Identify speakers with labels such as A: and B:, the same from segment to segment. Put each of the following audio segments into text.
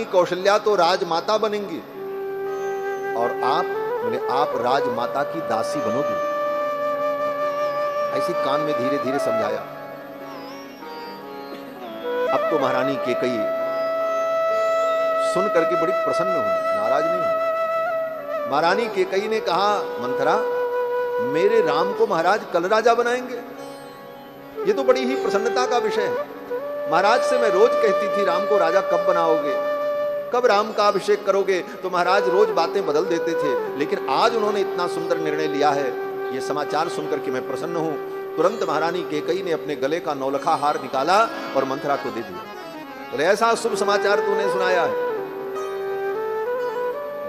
A: कौशल्या तो राजमाता बनेंगी और आप बोले आप राजमाता की दासी बनोगी। ऐसी कान में धीरे धीरे समझाया। अब तो महारानी कैकेयी सुन करके बड़ी प्रसन्न हुई, नाराज नहीं हुई। महारानी कैकेयी ने कहा, मंथरा मेरे राम को महाराज कल राजा बनाएंगे? ये तो बड़ी ही प्रसन्नता का विषय है। महाराज से मैं रोज कहती थी राम को राजा कब बनाओगे, कब राम का अभिषेक करोगे, तो महाराज रोज बातें बदल देते थे। लेकिन आज उन्होंने इतना सुंदर निर्णय लिया है, ये समाचार सुनकर के मैं प्रसन्न हूं। तुरंत महारानी कैकेयी ने अपने गले का नौलखा हार निकाला और मंथरा को दे दिया। बोले ऐसा शुभ समाचार तूने सुनाया है।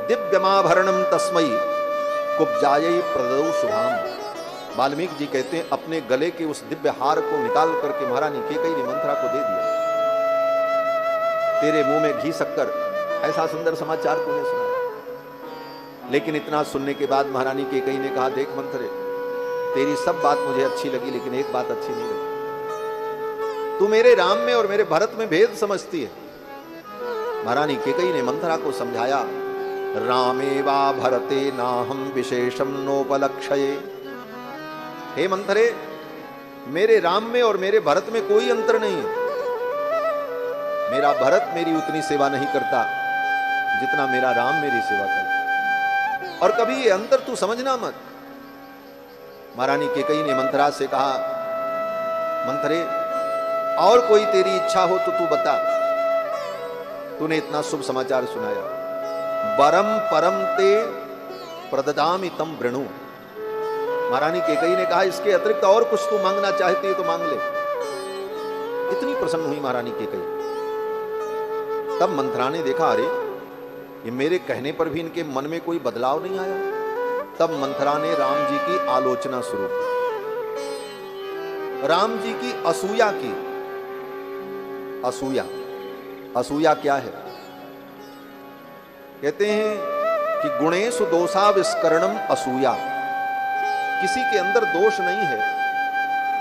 A: दिव्यमाभरणम तस्मै कुब्जायै प्रददौ शुभाम। वाल्मीकि जी कहते हैं अपने गले के उस दिव्य हार को निकाल करके महारानी कैकेयी ने मंथरा को दे दिया। तेरे मुंह में घी शक्कर, ऐसा सुंदर समाचार तूने सुनाया। लेकिन इतना सुनने के बाद महारानी कैकेयी ने कहा, देख मंथरे, तेरी सब बात मुझे अच्छी लगी, लेकिन एक बात अच्छी नहीं लगी। तू मेरे राम में और मेरे भरत में भेद समझती है। महारानी कैकेयी ने मंथरा को समझाया, रामे वा भरते नाहम विशेषम नोपलक्षये। हे मंथरे, मेरे राम में और मेरे भरत में कोई अंतर नहीं है। मेरा भरत मेरी उतनी सेवा नहीं करता जितना मेरा राम मेरी सेवा करता, और कभी ये अंतर तू समझना मत। महारानी कैकेयी ने मंथरा से कहा, मंथरे और कोई तेरी इच्छा हो तो तू बता। तूने इतना शुभ समाचार सुनाया। वरम परम ते प्रददामि तम वृणु। महारानी कैकेयी ने कहा, इसके अतिरिक्त और कुछ तू मांगना चाहती है तो मांग ले। इतनी प्रसन्न हुई महारानी कैकेयी। तब मंथरा ने देखा, अरे ये मेरे कहने पर भी इनके मन में कोई बदलाव नहीं आया। तब मंथरा ने राम जी की आलोचना शुरू की, राम जी की असूया की। असूया, असूया क्या है? कहते हैं कि गुणेषु दोषाविष्करणम असूया। किसी के अंदर दोष नहीं है,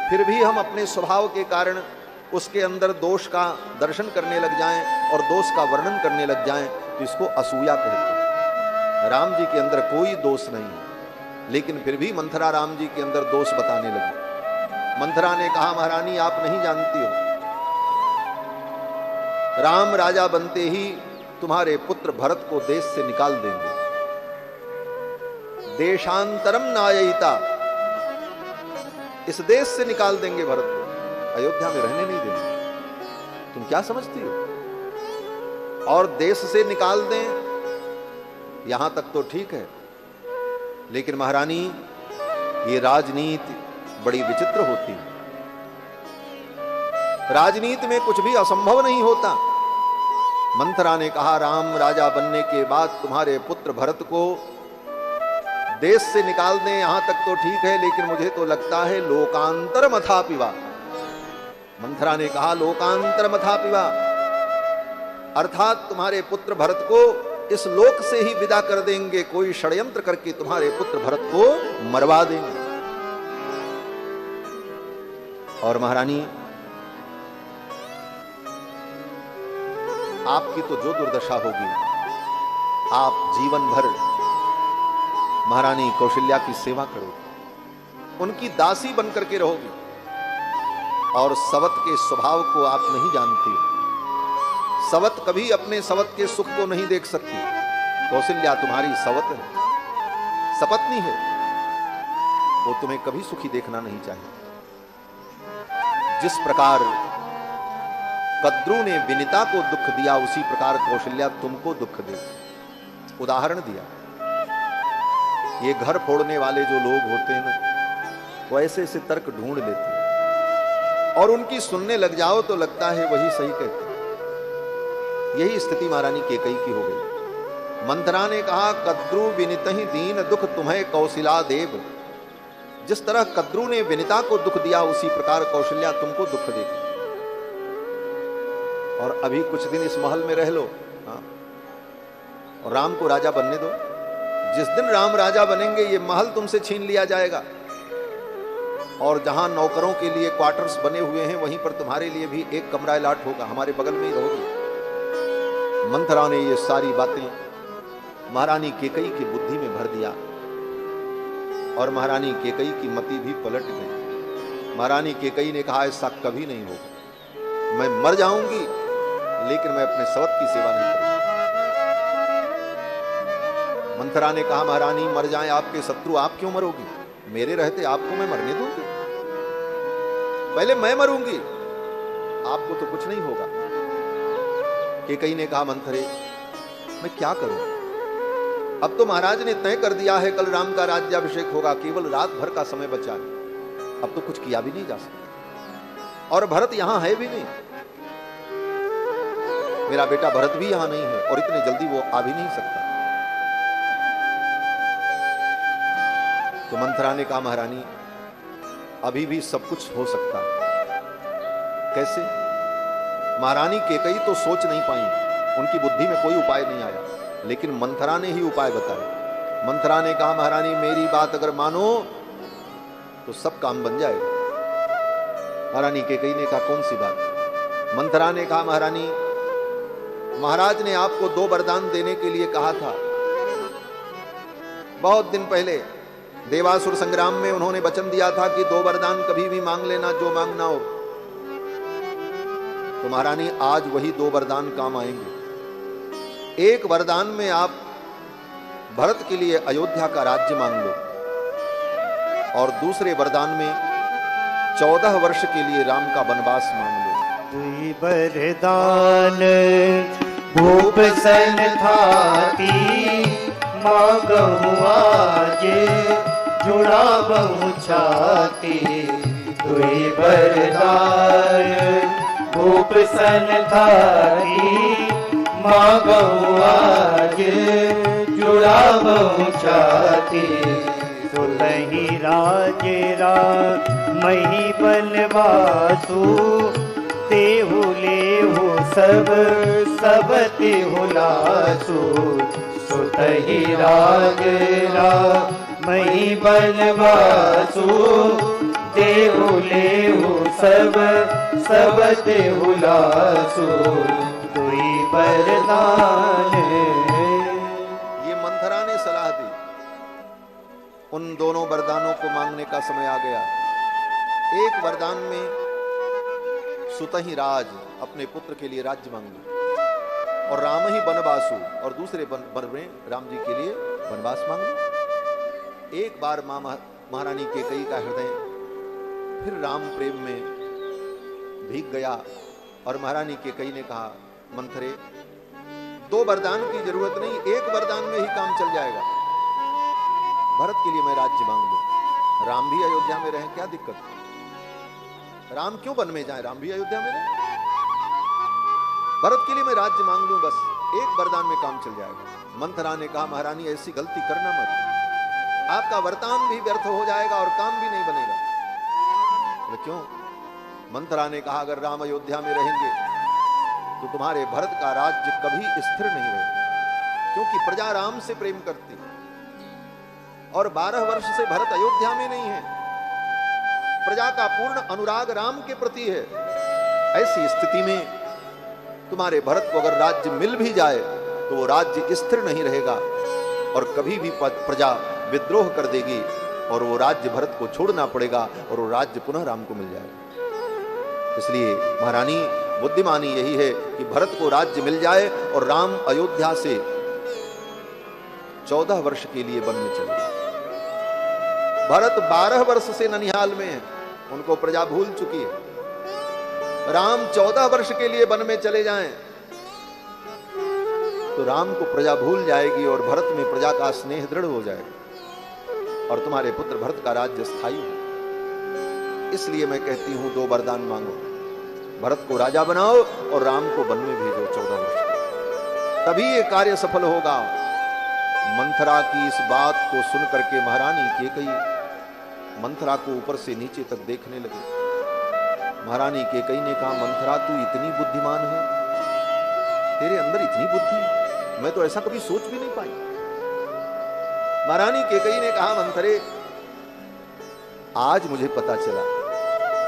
A: फिर भी हम अपने स्वभाव के कारण उसके अंदर दोष का दर्शन करने लग जाएं और दोष का वर्णन करने लग जाएं, तो इसको असूया कहते हैं। राम जी के अंदर कोई दोष नहीं है, लेकिन फिर भी मंथरा राम जी के अंदर दोष बताने लगी। मंथरा ने कहा, महारानी आप नहीं जानती हो, राम राजा बनते ही तुम्हारे पुत्र भरत को देश से निकाल देंगे। देशांतरम नाययिता, इस देश से निकाल देंगे भरत को, अयोध्या में रहने नहीं देंगे। तुम क्या समझती हो? और देश से निकाल दें यहां तक तो ठीक है, लेकिन महारानी ये राजनीति बड़ी विचित्र होती है। राजनीति में कुछ भी असंभव नहीं होता। मंथरा ने कहा, राम राजा बनने के बाद तुम्हारे पुत्र भरत को देश से निकाल दें यहां तक तो ठीक है, लेकिन मुझे तो लगता है लोकांतर मथापिवा। मंथरा ने कहा, लोकांतर मथापिवा अर्थात तुम्हारे पुत्र भरत को इस लोक से ही विदा कर देंगे, कोई षड्यंत्र करके तुम्हारे पुत्र भरत को मरवा देंगे। और महारानी आपकी तो जो दुर्दशा होगी, आप जीवन भर महारानी कौशल्या की सेवा करोगे, उनकी दासी बनकर के रहोगी, और सवत के स्वभाव को आप नहीं जानती हो। सवत कभी अपने सवत के सुख को नहीं देख सकती। कौशल्या तुम्हारी सवत है, सपत्नी है, वो तुम्हें कभी सुखी देखना नहीं चाहिए। जिस प्रकार कद्रू ने विनिता को दुख दिया, उसी प्रकार कौशल्या तुमको दुख दे। उदाहरण दिया, ये घर फोड़ने वाले जो लोग होते हैं ना, वो ऐसे ऐसे तर्क ढूंढ लेते हैं और उनकी सुनने लग जाओ तो लगता है वही सही कहते हैं। यही स्थिति महारानी कैकेयी की हो गई। मंथरा ने कहा, कद्रू विनितहि दीन दुख तुम्हें कौशिला देव। जिस तरह कद्रू ने विनिता को दुख दिया, उसी प्रकार कौशल्या तुमको दुख देगी। और अभी कुछ दिन इस महल में रह लो, हाँ, और राम को राजा बनने दो। जिस दिन राम राजा बनेंगे, ये महल तुमसे छीन लिया जाएगा, और जहां नौकरों के लिए क्वार्टर्स बने हुए हैं, वहीं पर तुम्हारे लिए भी एक कमरा अलाट होगा, हमारे बगल में ही रहोगे। मंथरा ने ये सारी बातें महारानी केकई की बुद्धि में भर दिया और महारानी केकई की मति भी पलट गई। महारानी केकई ने कहा ऐसा कभी नहीं होगा, मैं मर जाऊंगी लेकिन मैं अपने सवत की सेवा नहीं करूंगी। मंथरा ने कहा महारानी मर जाएं आपके शत्रु, आप क्यों मरोगी? मेरे रहते आपको मैं मरने दूंगी? पहले मैं मरूंगी, आपको तो कुछ नहीं होगा। केकई ने कहा मंथरे मैं क्या करूं? अब तो महाराज ने तय कर दिया है कल राम का राज्याभिषेक होगा, केवल रात भर का समय बचा है, अब तो कुछ किया भी नहीं जा सकता। और भरत यहां है भी नहीं, मेरा बेटा भरत भी यहां नहीं है और इतने जल्दी वो आ भी नहीं सकता। तो मंथरा ने कहा महारानी अभी भी सब कुछ हो सकता है। कैसे? महारानी केकई तो सोच नहीं पाई, उनकी बुद्धि में कोई उपाय नहीं आया, लेकिन मंथरा ने ही उपाय बताया। मंथरा ने कहा महारानी मेरी बात अगर मानो तो सब काम बन जाएगा। महारानी केकई ने कहा कौन सी बात? मंथरा ने कहा महारानी महाराज ने आपको 2 वरदान देने के लिए कहा था। बहुत दिन पहले देवासुर संग्राम में उन्होंने वचन दिया था कि 2 वरदान कभी भी मांग लेना जो मांगना हो। तो महारानी आज वही 2 वरदान काम आएंगे। एक वरदान में आप भरत के लिए अयोध्या का राज्य मांग लो और दूसरे वरदान में 14 वर्ष के लिए राम का वनवास मांग लो।
B: वरदान भूप सन थाती मांगहु आज जुड़ा बहु छाती। दुई वरदान भूप सन थाती मांगहु आज जुड़ा बहु छाती। सुलही राज मही बनवासु तेहु लेहु सब तेहु लासु। सुतहि राज मही बनवासु तेहु लेहु सब तेहु लासु। दुई वरदान।
A: ये मंथरा ने सलाह दी, उन दोनों वरदानों को मांगने का समय आ गया। एक वरदान में सुतहि राज अपने पुत्र के लिए राज्य मांग लो और राम ही बनवासु, और दूसरे वन में राम जी के लिए वनवास मांग लो। एक बार महारानी केकई का हृदय फिर राम प्रेम में भीग गया और महारानी केकई ने कहा मंथरे 2 वरदान की जरूरत नहीं, एक वरदान में ही काम चल जाएगा। भरत के लिए मैं राज्य मांग लूं, राम भी अयोध्या में रहे, क्या दिक्कत? राम क्यों वन में जाए, राम भी अयोध्या में रहे। भरत के लिए मैं राज्य मांग लूं, बस एक वरदान में काम चल जाएगा। मंथरा ने कहा महारानी ऐसी गलती करना मत, आपका वरदान भी व्यर्थ हो जाएगा और काम भी नहीं बनेगा। बोले क्यों? मंथरा ने कहा अगर राम अयोध्या में रहेंगे तो तुम्हारे भरत का राज्य कभी स्थिर नहीं रहेगा, क्योंकि प्रजा राम से प्रेम करती और 12 वर्ष से भरत अयोध्या में नहीं है। प्रजा का पूर्ण अनुराग राम के प्रति है। ऐसी स्थिति में तुम्हारे भरत को अगर राज्य मिल भी जाए तो वो राज्य स्थिर नहीं रहेगा और कभी भी प्रजा विद्रोह कर देगी और वो राज्य भरत को छोड़ना पड़ेगा और वो राज्य पुनः राम को मिल जाएगा। इसलिए महारानी बुद्धिमानी यही है कि भरत को राज्य मिल जाए और राम अयोध्या से 14 वर्ष के लिए वन में चले। भरत 12 वर्ष से ननिहाल में है, उनको प्रजा भूल चुकी है। राम 14 वर्ष के लिए वन में चले जाएं तो राम को प्रजा भूल जाएगी और भरत में प्रजा का स्नेह दृढ़ हो जाएगा और तुम्हारे पुत्र भरत का राज्य स्थायी हो। इसलिए मैं कहती हूं 2 वरदान मांगो, भरत को राजा बनाओ और राम को वन में भेजो 14 वर्ष, तभी ये कार्य सफल होगा। मंथरा की इस बात को सुन करके महारानी केकई मंथरा को ऊपर से नीचे तक देखने लगी। महारानी केकई ने कहा मंथरा तू इतनी बुद्धिमान है, तेरे अंदर इतनी बुद्धि, मैं तो ऐसा कभी सोच भी नहीं पाई। महारानी केकई ने कहा मंथरे आज मुझे पता चला।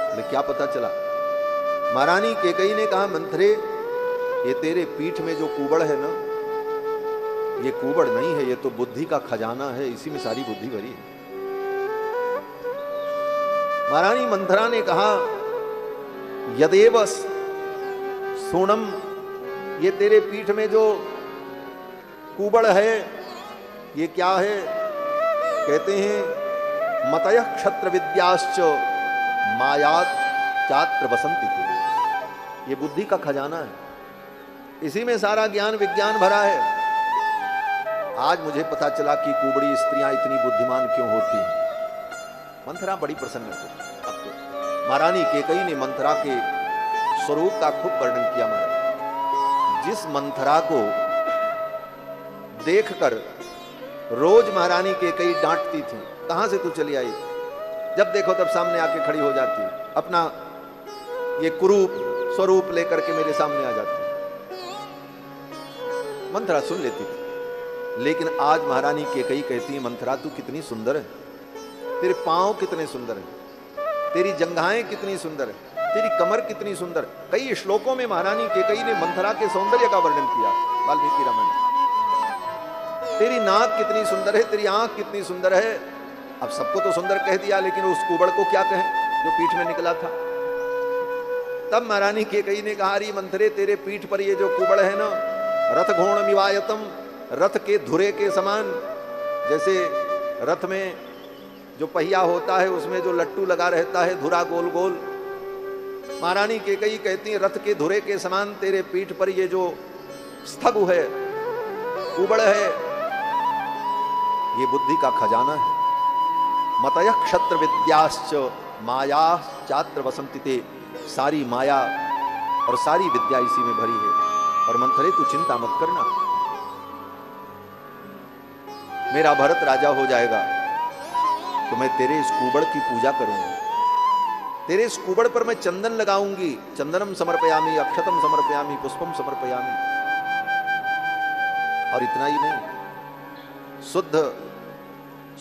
A: बोले क्या पता चला? महारानी केकई ने कहा मंथरे ये तेरे पीठ में जो कुबड़ है ना, ये कुबड़ नहीं है, ये तो बुद्धि का खजाना है, इसी में सारी बुद्धि भरी है। महारानी मंथरा ने कहा यदेव सोनम, ये तेरे पीठ में जो कुबड़ है ये क्या है? कहते हैं मतयः क्षत्र विद्याश्च मायात चात्र बसंती थी। ये बुद्धि का खजाना है, इसी में सारा ज्ञान विज्ञान भरा है। आज मुझे पता चला कि कुबड़ी स्त्रियां इतनी बुद्धिमान क्यों होती हैं। मंथरा बड़ी प्रसन्न थी। अब तो महारानी केकई ने मंथरा के स्वरूप का खूब वर्णन किया। महाराज जिस मंथरा को देखकर रोज महारानी केकई डांटती थी, कहां से तू चली आई, जब देखो तब सामने आके खड़ी हो जाती, अपना ये कुरूप स्वरूप लेकर के मेरे सामने आ जाती। मंथरा सुन लेती थी। लेकिन आज महारानी केकई कहती है, मंथरा तू कितनी सुंदर है, तेरे पांव कितने सुंदर हैं, तेरी जंघाएं कितनी सुंदर है, तेरी कमर कितनी सुंदर। कई श्लोकों में महारानी केकई ने मंथरा के सौंदर्य का वर्णन किया। वाल्मीकि रामायण, तेरी नाक कितनी सुंदर है, तेरी आंख कितनी सुंदर है। अब सबको तो सुंदर कह दिया, लेकिन उस कुबड़ को क्या कहें जो पीठ में निकला था। तब महारानी केकई ने कहा, अरे मंथरे तेरे पीठ पर ये जो कुबड़ है ना, रथ घोण मिवायतम, रथ के धुरे के समान। जैसे रथ में जो पहिया होता है उसमें जो लट्टू लगा रहता है, धुरा गोल गोल। महारानी केकई कहती है, रथ के धुरे के समान तेरे पीठ पर ये जो स्थगु है, कुबड़ है, ये बुद्धि का खजाना है। मतयः क्षत्र विद्याश्च माया चात्र वसंतिते, सारी माया और सारी विद्या इसी में भरी है। और मंथरे तू चिंता मत करना, मेरा भरत राजा हो जाएगा तो मैं तेरे इस कुबड़ की पूजा करूंगी, तेरे इस कुबड़ पर मैं चंदन लगाऊंगी। चंदनम समर्पयामी, अक्षतम समर्पयामी, पुष्पम समर्पयामी। और इतना ही नहीं, शुद्ध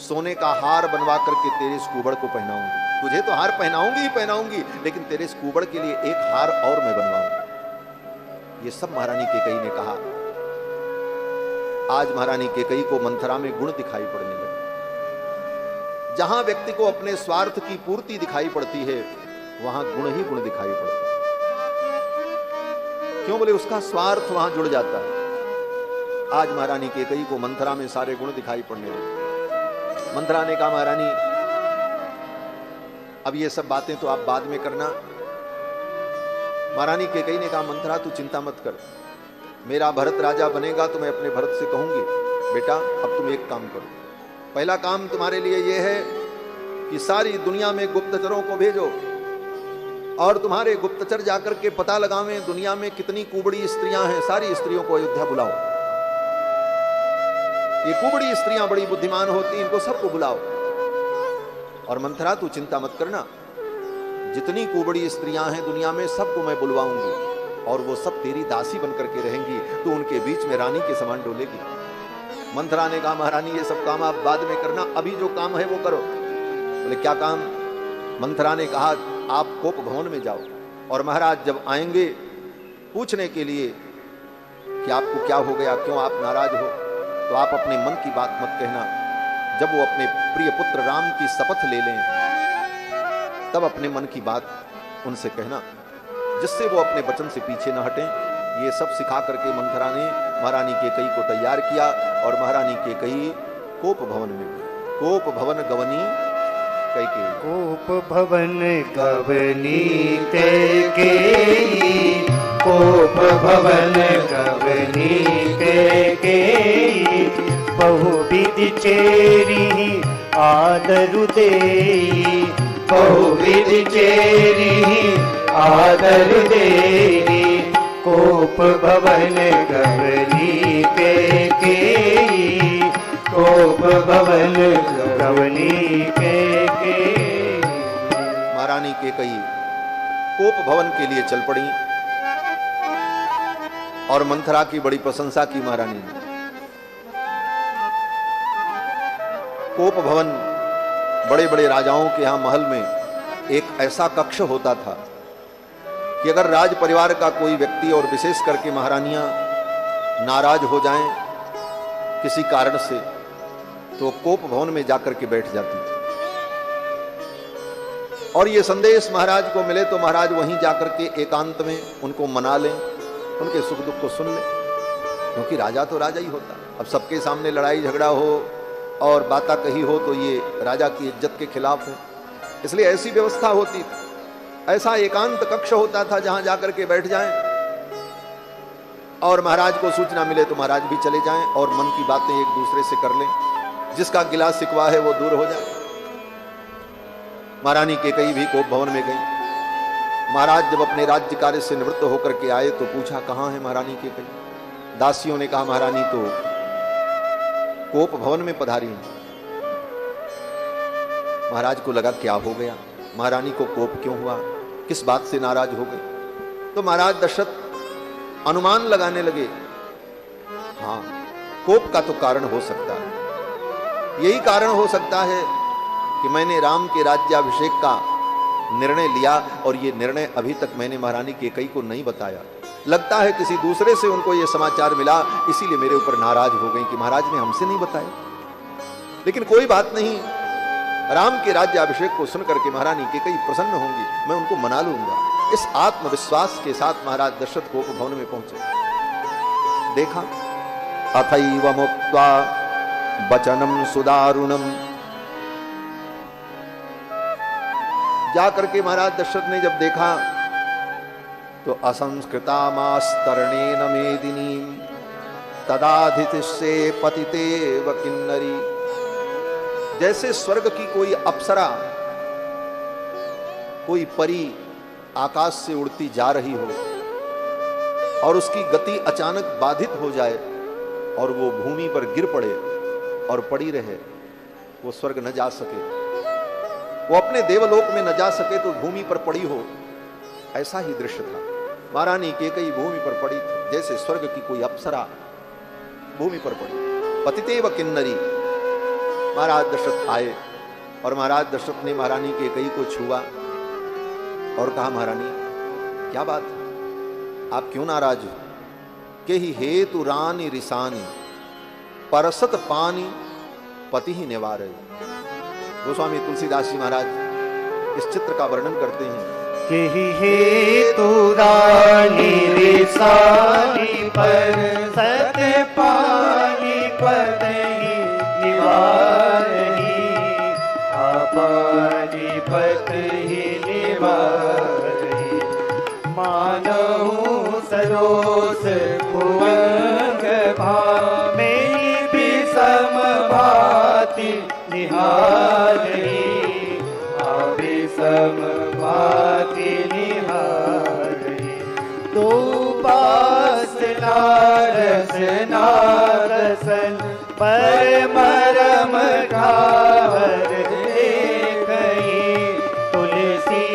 A: सोने का हार बनवा करके तेरे इस कुबड़ को पहनाऊंगी। तुझे तो हार पहनाऊंगी ही पहनाऊंगी, लेकिन तेरे इस कुबड़ के लिए एक हार और मैं बनवाऊंगी। ये सब महारानी केकई ने कहा। आज महारानी केकई को मंथरा में गुण दिखाई पड़ने लगे। जहां व्यक्ति को अपने स्वार्थ की पूर्ति दिखाई पड़ती है, वहां गुण ही गुण दिखाई पड़ते हैं। क्यों बोले, उसका स्वार्थ वहां जुड़ जाता है। आज महारानी केकई को मंथरा में सारे गुण दिखाई पड़ने लगे। मंथरा ने कहा, महारानी अब ये सब बातें तो आप बाद में करना। महारानी केकई ने कहा, मंथरा तू चिंता मत कर, मेरा भरत राजा बनेगा तो मैं अपने भरत से कहूंगी, बेटा अब तुम एक काम करो। पहला काम तुम्हारे लिए यह है कि सारी दुनिया में गुप्तचरों को भेजो और तुम्हारे गुप्तचर जाकर के पता लगावें दुनिया में कितनी कुबड़ी स्त्रियां हैं। सारी स्त्रियों को अयोध्या बुलाओ। ये कुबड़ी स्त्रियां बड़ी बुद्धिमान होती, इनको सबको बुलाओ। और मंथरा तू चिंता मत करना, जितनी कुबड़ी स्त्रियां हैं दुनिया में सबको मैं बुलवाऊंगी और वो सब तेरी दासी बनकर के रहेंगी, तो उनके बीच में रानी के समान डोलेगी। मंथरा ने कहा, महारानी ये सब काम आप बाद में करना, अभी जो काम है वो करो। बोले क्या काम? मंथरा ने कहा, आप कोप भवन में जाओ और महाराज जब आएंगे पूछने के लिए कि आपको क्या हो गया, क्यों आप नाराज हो, तो आप अपने मन की बात मत कहना। जब वो अपने प्रिय पुत्र राम की शपथ ले लें, तब अपने मन की बात उनसे कहना, जिससे वो अपने वचन से पीछे न हटें। ये सब सिखा करके मंथरा ने महारानी केकई को तैयार किया और महारानी केकई कोप भवन में गई। कोप भवन गवनी कैकेयी,
B: कोप भवन गवनी कैकेयी, कोप भवन गवनी कैकेयी, बहुविध चेरी आदरु देई, बहुविध चेरी आदरु देई, कोप भवन गवनी कैकेयी, कोप भवन गवनी कैकेयी।
A: महारानी केकई कोप भवन के लिए चल पड़ी और मंथरा की बड़ी प्रशंसा की महारानी ने। कोप भवन बड़े बड़े राजाओं के यहां महल में एक ऐसा कक्ष होता था कि अगर राज परिवार का कोई व्यक्ति और विशेष करके महारानियां नाराज हो जाएं किसी कारण से, तो कोप भवन में जाकर के बैठ जाती थी। और ये संदेश महाराज को मिले तो महाराज वहीं जाकर के एकांत में उनको मना लें, उनके सुख दुख को सुन लें, क्योंकि राजा तो राजा ही होता। अब सबके सामने लड़ाई झगड़ा हो और बाता कही हो तो ये राजा की इज्जत के खिलाफ है, इसलिए ऐसी व्यवस्था होती थी। ऐसा एकांत कक्ष होता था जहां जाकर के बैठ जाएं और महाराज को सूचना मिले तो महाराज भी चले जाएं और मन की बातें एक दूसरे से कर लें, जिसका गिला शिकवा है वो दूर हो जाए। महारानी कैकेयी भी कोप भवन में गई। महाराज जब अपने राज्य कार्य से निवृत्त होकर के आए तो पूछा, कहां है महारानी कैकेयी? दासियों ने कहा, महारानी तो कोप भवन में पधारी है। महाराज को लगा क्या हो गया, महारानी को कोप क्यों हुआ, किस बात से नाराज हो गए? तो महाराज दशरथ अनुमान लगाने लगे, हाँ कोप का तो कारण हो सकता है, यही कारण हो सकता है कि मैंने राम के राज्याभिषेक का निर्णय लिया और ये निर्णय अभी तक मैंने महारानी कैकेयी को नहीं बताया। लगता है किसी दूसरे से उनको ये समाचार मिला, इसीलिए मेरे ऊपर नाराज हो गई कि महाराज ने हमसे नहीं बताया। लेकिन कोई बात नहीं, राम के राज्याभिषेक को सुनकर के महारानी कैकेयी प्रसन्न होंगी, मैं उनको मना लूंगा। इस आत्मविश्वास के साथ महाराज दशरथ कोप भवन में पहुंचे। देखा, अथैव मुक्त्वा वचनम सुदारुणम, जाकर के महाराज दशरथ ने जब देखा तो असंस्कृता मास्तरणेन मेदिनी तदाधितिष्ये पतितेव किन्नरी, जैसे स्वर्ग की कोई अप्सरा, कोई परी आकाश से उड़ती जा रही हो और उसकी गति अचानक बाधित हो जाए और वो भूमि पर गिर पड़े और पड़ी रहे, वो स्वर्ग न जा सके, वो अपने देवलोक में न जा सके तो भूमि पर पड़ी हो, ऐसा ही दृश्य था। महारानी कैकेयी भूमि पर पड़ी थी, जैसे स्वर्ग की कोई अप्सरा भूमि पर पड़ी। पतितेव किन्नरी। महाराज दशरथ आए और महाराज दशरथ ने महारानी कैकेयी को छुआ और कहा, महारानी क्या बात है, आप क्यों नाराज हो? के ही हेतु रानी रिसानी परसत पानी पति ही निवार। गोस्वामी तुलसीदास जी महाराज इस चित्र का वर्णन करते हैं।
B: केहि हेतु रानी रिसानी परसत पानी पति निवारहि, पानी पति निवारहि। मानहु सरोस भुवंग भामे विषम भाति निहारहि, विषम भाति निहारहि। दो पास नारस नारसन परमरम ठावर देखहि, तुलसी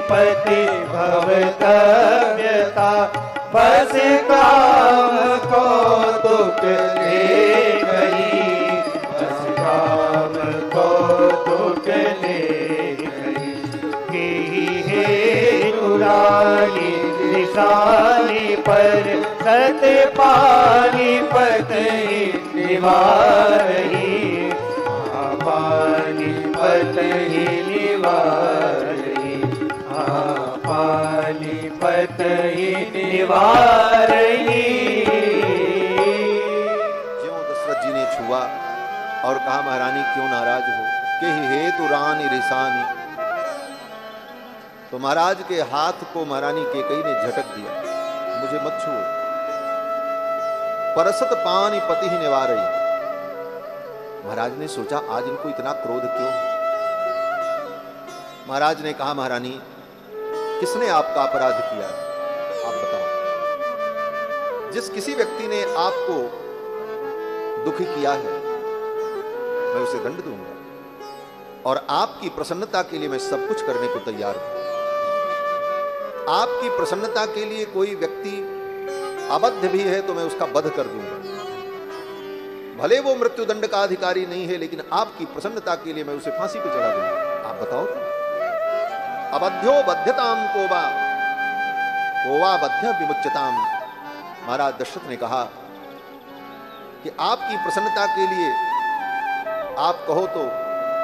B: पति भवतव्यता बस काम कौतुक देखहि, बस काम कौतुक देखहि। केहि हेतु रानी रिसानी परसत पानी पति निवारहि, पानी पति निवारहि, पानी पति निवारहि।
A: ज्यों दशरथ जी ने छुआ और कहा, महारानी क्यों नाराज हो? के हेतु रानी रिसानी। तो महाराज के हाथ को महारानी कैकेयी ने झटक दिया, मुझे मत छुओ। परसत पानी पति ही निवारहि। महाराज ने सोचा आज इनको इतना क्रोध क्यों? महाराज ने कहा, महारानी किसने आपका अपराध किया, आप बताओ। जिस किसी व्यक्ति ने आपको दुखी किया है मैं उसे दंड दूंगा और आपकी प्रसन्नता के लिए मैं सब कुछ करने को तैयार हूं। आपकी प्रसन्नता के लिए कोई व्यक्ति अबद्ध भी है तो मैं उसका वध कर दूंगा। भले वो मृत्युदंड का अधिकारी नहीं है लेकिन आपकी प्रसन्नता के लिए मैं उसे फांसी पर चढ़ा दूंगा। आप बताओ तो। अबध्यो बध्यताम कोबा, कोवा बद्ध विमुच्यताम। महाराज दशरथ ने कहा कि आपकी प्रसन्नता के लिए आप कहो तो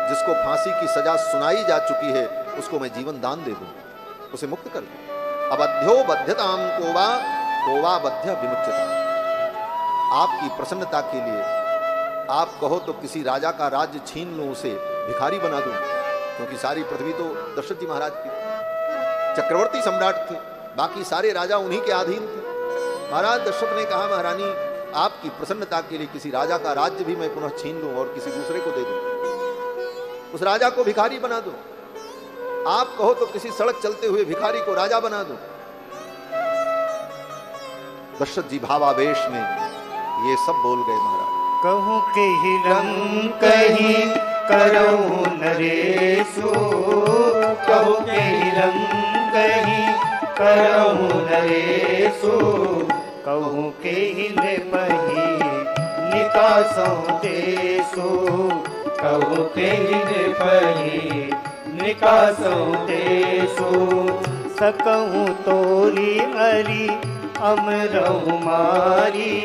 A: जिसको फांसी की सजा सुनाई जा चुकी है उसको मैं जीवन दान दे दूं, उसे मुक्त कर दूं। अबध्यो बध्यताम कोवा कोवा बद्ध विमुच्यताम। आपकी प्रसन्नता के लिए आप कहो तो किसी राजा का राज्य छीन लूं, उसे भिखारी बना दूं, क्योंकि सारी पृथ्वी तो दशरथ जी महाराज की थी। चक्रवर्ती सम्राट थे, बाकी सारे राजा उन्हीं के अधीन थे। महाराज दशरथ ने कहा महारानी आपकी प्रसन्नता के लिए किसी राजा का राज्य भी मैं पुनः छीन लूं और किसी दूसरे को दे दूं, उस राजा को भिखारी बना दूं। आप कहो तो किसी सड़क चलते हुए भिखारी को राजा बना दूं। दशरथ जी भावावेश में ये सब बोल गए। महाराज
B: कहूँ के हिरंग कही करऊ नरेशु, कहूँ के हिरंग कही करऊ नरेशु, कहूँ के नृपहि निकासों देशु, कहूँ के नृपहि निकासों देशु, सकहूँ तोरी हरि अमरहु मारी,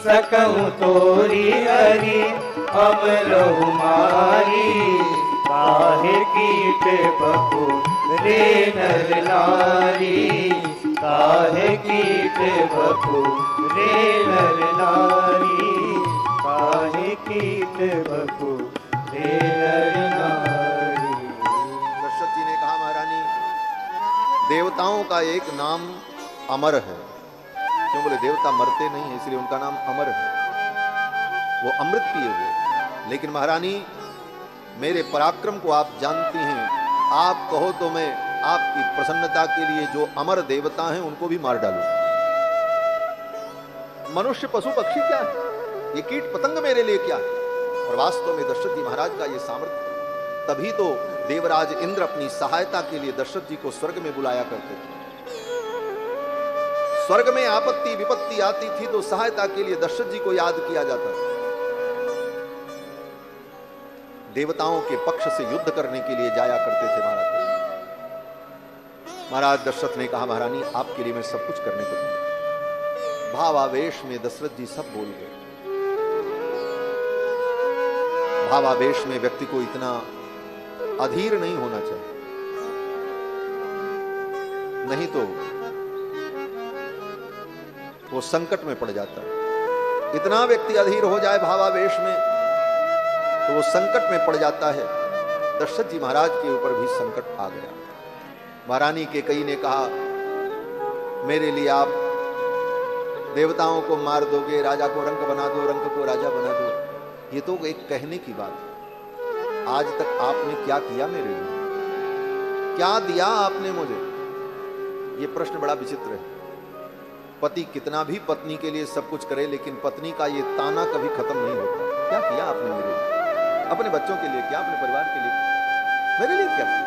B: सकहूँ तोरी हरि अमरहु मारी, काहे कीट बपु रे नर नारी, काहे कीट बपु रे नर नारी, काहे कीट बपु रे नर नारी।
A: दशरथ जी ने कहा महारानी देवताओं का एक नाम अमर है। क्यों बोले? देवता मरते नहीं है इसलिए उनका नाम अमर है, वो अमृत पिए हुए। लेकिन महारानी मेरे पराक्रम को आप जानती हैं, आप कहो तो मैं आपकी प्रसन्नता के लिए जो अमर देवता हैं उनको भी मार डालूं। मनुष्य पशु पक्षी क्या है, ये कीट पतंग मेरे लिए क्या है? और वास्तव में दशरथ जी महाराज का ये सामर्थ्य, तभी तो देवराज इंद्र अपनी सहायता के लिए दशरथ जी को स्वर्ग में बुलाया करते थे। स्वर्ग में आपत्ति विपत्ति आती थी तो सहायता के लिए दशरथ जी को याद किया जाता था। देवताओं के पक्ष से युद्ध करने के लिए जाया करते थे महाराज। महाराज दशरथ ने कहा महारानी आपके लिए मैं सब कुछ करने को दूंगा। भावावेश में दशरथ जी सब बोल गए। भावावेश में व्यक्ति को इतना अधीर नहीं होना चाहिए, नहीं तो वो संकट में पड़ जाता है। इतना व्यक्ति अधीर हो जाए भावावेश में तो वो संकट में पड़ जाता है। दशरथ जी महाराज के ऊपर भी संकट आ गया। महारानी कैकेयी ने कहा मेरे लिए आप देवताओं को मार दोगे, राजा को रंक बना दो, रंक को राजा बना दो। ये तो एक कहने की बात है। आज तक आपने क्या किया मेरे लिए, क्या दिया आपने मुझे? ये प्रश्न बड़ा विचित्र है। पति कितना भी पत्नी के लिए सब कुछ करे, लेकिन पत्नी का ये ताना कभी खत्म नहीं होता। क्या किया आपने मेरे लिए? अपने बच्चों के लिए क्या, अपने परिवार के लिए, मेरे लिए क्या किया?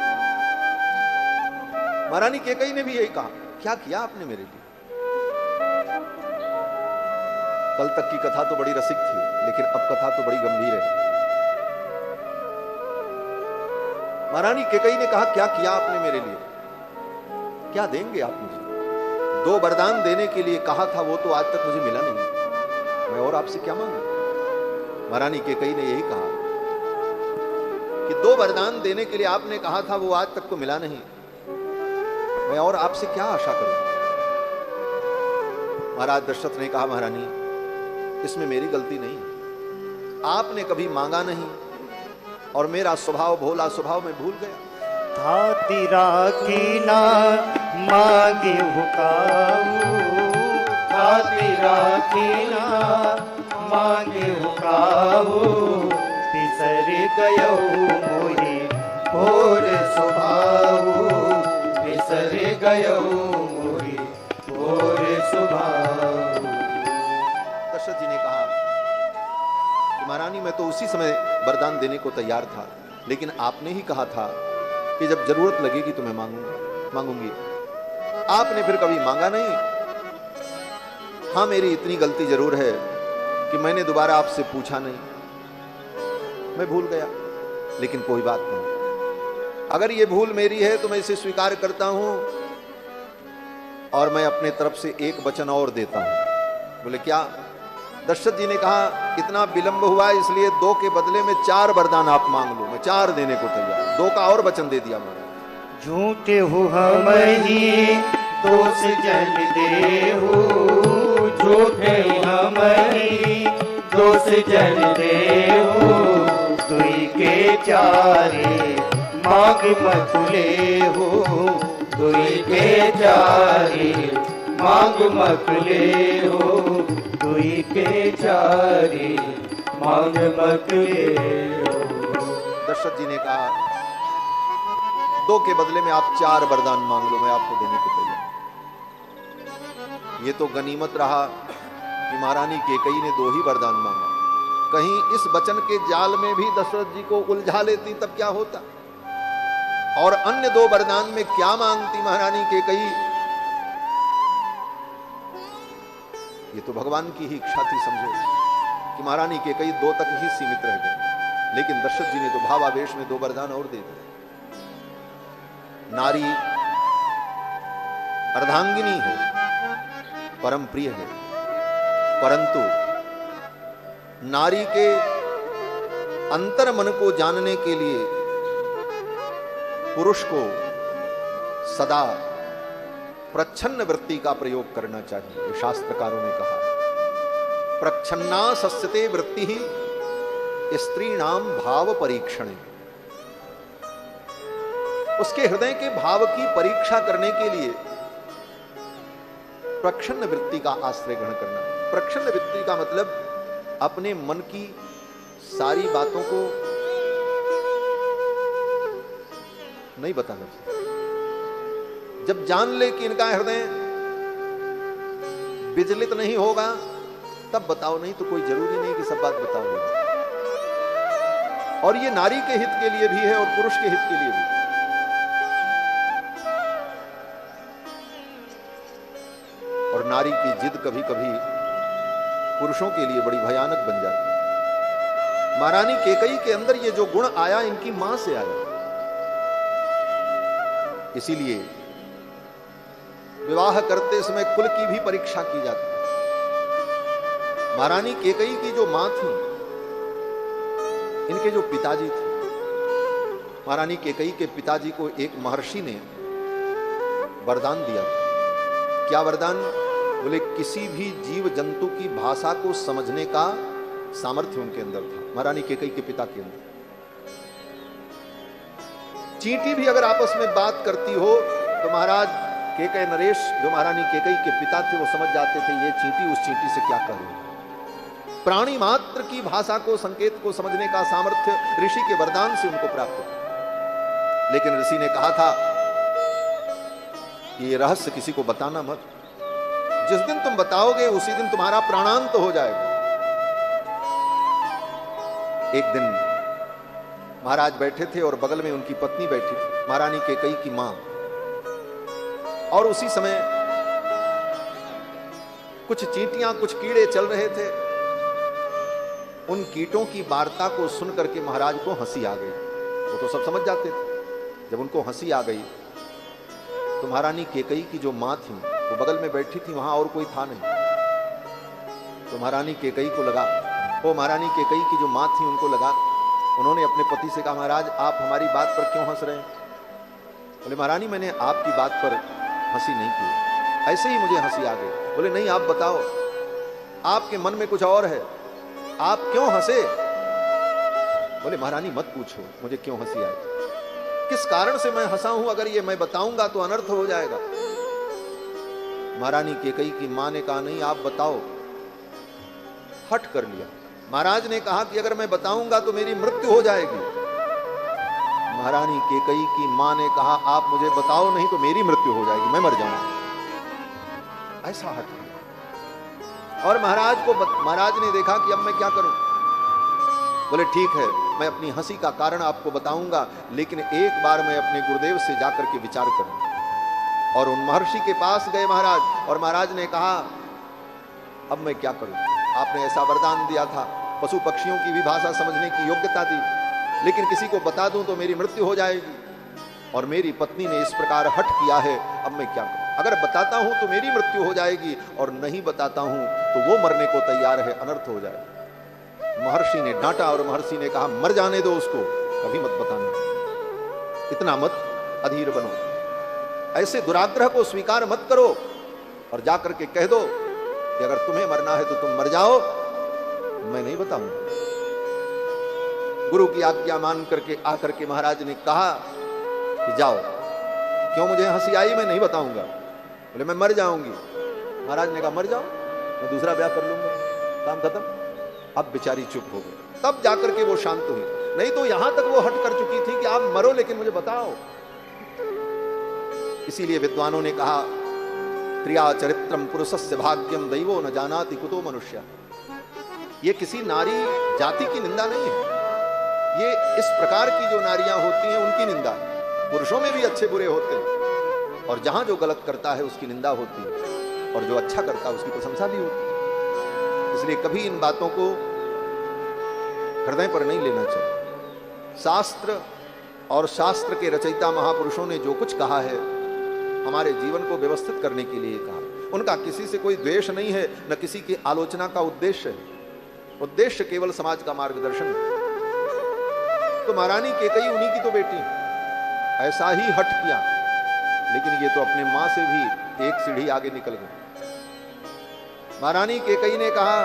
A: महारानी कैकेयी ने भी यही कहा, क्या किया आपने मेरे लिए? कल तक की कथा तो बड़ी रसिक थी, लेकिन अब कथा तो बड़ी गंभीर है। महारानी कैकेयी ने कहा क्या किया आपने मेरे लिए, क्या देंगे आप मुझे? 2 वरदान देने के लिए कहा था, वो तो आज तक मुझे मिला नहीं, मैं और आपसे क्या मांगू? महारानी कैकेयी ने यही कहा कि 2 वरदान देने के लिए आपने कहा था, वो आज तक तो मिला नहीं, मैं और आपसे क्या आशा करूं? महाराज दशरथ ने कहा महारानी इसमें मेरी गलती नहीं है, आपने कभी मांगा नहीं और मेरा स्वभाव भोला स्वभाव में भूल गया।
B: थाती राखी ना मांगे हुकाऊ, थाती राखी ना मांगे हुकाऊ, बिसर गयो मोहि भोर स्वभाऊ, बिसर गयो मोहि भोर स्वभाऊ।
A: दशरथ जी ने कहा कि महारानी मैं तो उसी समय वरदान देने को तैयार था, लेकिन आपने ही कहा था कि जब जरूरत लगेगी तो मैं मांगूंगी। आपने फिर कभी मांगा नहीं। हाँ मेरी इतनी गलती जरूर है कि मैंने दोबारा आपसे पूछा नहीं, मैं भूल गया, लेकिन कोई बात नहीं। अगर ये भूल मेरी है तो मैं इसे स्वीकार करता हूं और मैं अपने तरफ से एक वचन और देता हूं। बोले क्या? दशरथ जी ने कहा इतना विलंब हुआ है इसलिए 2 के बदले में 4 वरदान आप मांग लो, मैं 4 देने को तैयार। 2 का और वचन दे दिया महाराज।
B: झूठे हो हम ही दोष जन देहु, झूठे हम ही दोष जन देहु, तुई के चारे मांग मत लेहु, तुई के चारे मांग मत लेहु, तुई के चारे मांग मत लेहु।
A: दशरथ जी ने कहा 2 के बदले में आप 4 वरदान मांग लो, मैं आपको देने को तैयार। ये तो गनीमत रहा कि महारानी कैकेयी ने 2 ही वरदान मांगा। कहीं इस वचन के जाल में भी दशरथ जी को उलझा लेती तब क्या होता, और अन्य 2 वरदान में क्या मांगती महारानी कैकेयी। ये तो भगवान की ही इच्छा थी समझो कि महारानी कैकेयी 2 तक ही सीमित रह गई, लेकिन दशरथ जी ने तो भावावेश में 2 वरदान और दे दिए। नारी अर्धांगिनी है, परम प्रिय है, परंतु नारी के अंतर मन को जानने के लिए पुरुष को सदा प्रच्छन्न वृत्ति का प्रयोग करना चाहिए। ये शास्त्रकारों ने कहा प्रच्छन्ना सस्यते वृत्ति ही स्त्रीणाम भाव परीक्षणे। उसके हृदय के भाव की परीक्षा करने के लिए प्रच्छन्न वृत्ति का आश्रय ग्रहण करना। प्रच्छन्न वृत्ति का मतलब अपने मन की सारी बातों को नहीं बताना चाहिए। जब जान ले कि इनका हृदय विचलित नहीं होगा तब बताओ, नहीं तो कोई जरूरी नहीं कि सब बात बताओ। और ये नारी के हित के लिए भी है और पुरुष के हित के लिए भी। और नारी की जिद कभी कभी पुरुषों के लिए बड़ी भयानक बन जाती है। महारानी कैकेयी के अंदर ये जो गुण आया इनकी मां से आया, इसीलिए विवाह करते समय कुल की भी परीक्षा की जाती है। महारानी कैकेयी की जो मां थी, इनके जो पिताजी थे, महारानी कैकेयी के पिताजी को एक महर्षि ने वरदान दिया। क्या वरदान? बोले किसी भी जीव जंतु की भाषा को समझने का सामर्थ्य उनके अंदर था, महारानी कैकेयी के पिता के अंदर। चींटी भी अगर आपस में बात करती हो तो महाराज कैकेयी नरेश जो महारानी कैकेयी के पिता थे वो समझ जाते थे ये चींटी उस चींटी से क्या कर रही है। प्राणी मात्र की भाषा को, संकेत को समझने का सामर्थ्य ऋषि के वरदान से उनको प्राप्त था। लेकिन ऋषि ने कहा था कि ये रहस्य किसी को बताना मत, जिस दिन तुम बताओगे उसी दिन तुम्हारा प्राणांत हो जाएगा। एक दिन महाराज बैठे थे और बगल में उनकी पत्नी बैठी थी, महारानी कैकेयी की मां। और उसी समय कुछ चींटियां, कुछ कीड़े चल रहे थे। उन कीटों की वार्ता को सुन करके महाराज को हंसी आ गई। वो तो सब समझ जाते थे। जब उनको हंसी आ गई तो महारानी कैकेयी की जो मां थी वो बगल में बैठी थी, वहां और कोई था नहीं। तो महारानी कैकेयी को लगा, वो महारानी कैकेयी की जो मां थी उनको लगा, उन्होंने अपने पति से कहा महाराज आप हमारी बात पर क्यों हंस रहे हैं? बोले महारानी मैंने आपकी बात पर हंसी नहीं की, ऐसे ही मुझे हंसी आ गई। बोले नहीं आप बताओ, आपके मन में कुछ और है, आप क्यों हंसे? बोले महारानी मत पूछो मुझे क्यों हंसी आई, किस कारण से मैं हंसा हूं, अगर ये मैं बताऊंगा तो अनर्थ हो जाएगा। महारानी कैकेयी की मां ने कहा नहीं आप बताओ। हट कर लिया। महाराज ने कहा कि अगर मैं बताऊंगा तो मेरी मृत्यु हो जाएगी। महारानी कैकेयी की मां ने कहा आप मुझे बताओ नहीं तो मेरी मृत्यु हो जाएगी, मैं मर जाऊंगा। ऐसा हट गया। और महाराज ने देखा कि अब मैं क्या करूं। बोले ठीक है मैं अपनी हंसी का कारण आपको बताऊंगा, लेकिन एक बार मैं अपने गुरुदेव से जाकर के विचार करूं। और उन महर्षि के पास गए महाराज, और महाराज ने कहा अब मैं क्या करूं, आपने ऐसा वरदान दिया था, पशु पक्षियों की भी भाषा समझने की योग्यता दी, लेकिन किसी को बता दूं तो मेरी मृत्यु हो जाएगी, और मेरी पत्नी ने इस प्रकार हठ किया है, अब मैं क्या करूं। अगर बताता हूं तो मेरी मृत्यु हो जाएगी, और नहीं बताता हूं तो वो मरने को तैयार है, अनर्थ हो जाए। महर्षि ने डांटा और महर्षि ने कहा, मर जाने दो उसको, कभी मत बताना, इतना मत अधीर बनो, ऐसे दुराग्रह को स्वीकार मत करो, और जाकर के कह दो कि अगर तुम्हें मरना है तो तुम मर जाओ, मैं नहीं बताऊंगा। गुरु की आज्ञा मान करके आकर के महाराज ने कहा कि जाओ। क्यों मुझे हंसी आई? मैं नहीं बताऊंगा। बोले मैं मर जाऊंगी। महाराज ने कहा मर जाओ, मैं दूसरा ब्याह कर लूंगा, काम खत्म। अब बेचारी चुप हो गई, तब जाकर के वो शांत हुई, नहीं तो यहां तक वो हट कर चुकी थी कि आप मरो लेकिन मुझे बताओ। इसीलिए विद्वानों ने कहा, प्रिया चरित्रम पुरुषस्य भाग्यम दैवो न जानाति कुतो मनुष्य। ये किसी नारी जाति की निंदा नहीं है, ये इस प्रकार की जो नारियां होती हैं उनकी निंदा है। पुरुषों में भी अच्छे बुरे होते हैं, और जहां जो गलत करता है उसकी निंदा होती है, और जो अच्छा करता है उसकी प्रशंसा भी होती है। इसलिए कभी इन बातों को हृदय पर नहीं लेना चाहिए। शास्त्र और शास्त्र के रचयिता महापुरुषों ने जो कुछ कहा है, हमारे जीवन को व्यवस्थित करने के लिए कहा। उनका किसी से कोई द्वेष नहीं है, न किसी की आलोचना का उद्देश्य है। उद्देश्य केवल समाज का मार्गदर्शन है। तो महारानी कैकेयी उन्हीं की तो बेटी है, ऐसा ही हट किया, लेकिन ये तो अपने मां से भी एक सीढ़ी आगे निकल गए। महारानी कैकेयी ने कहा,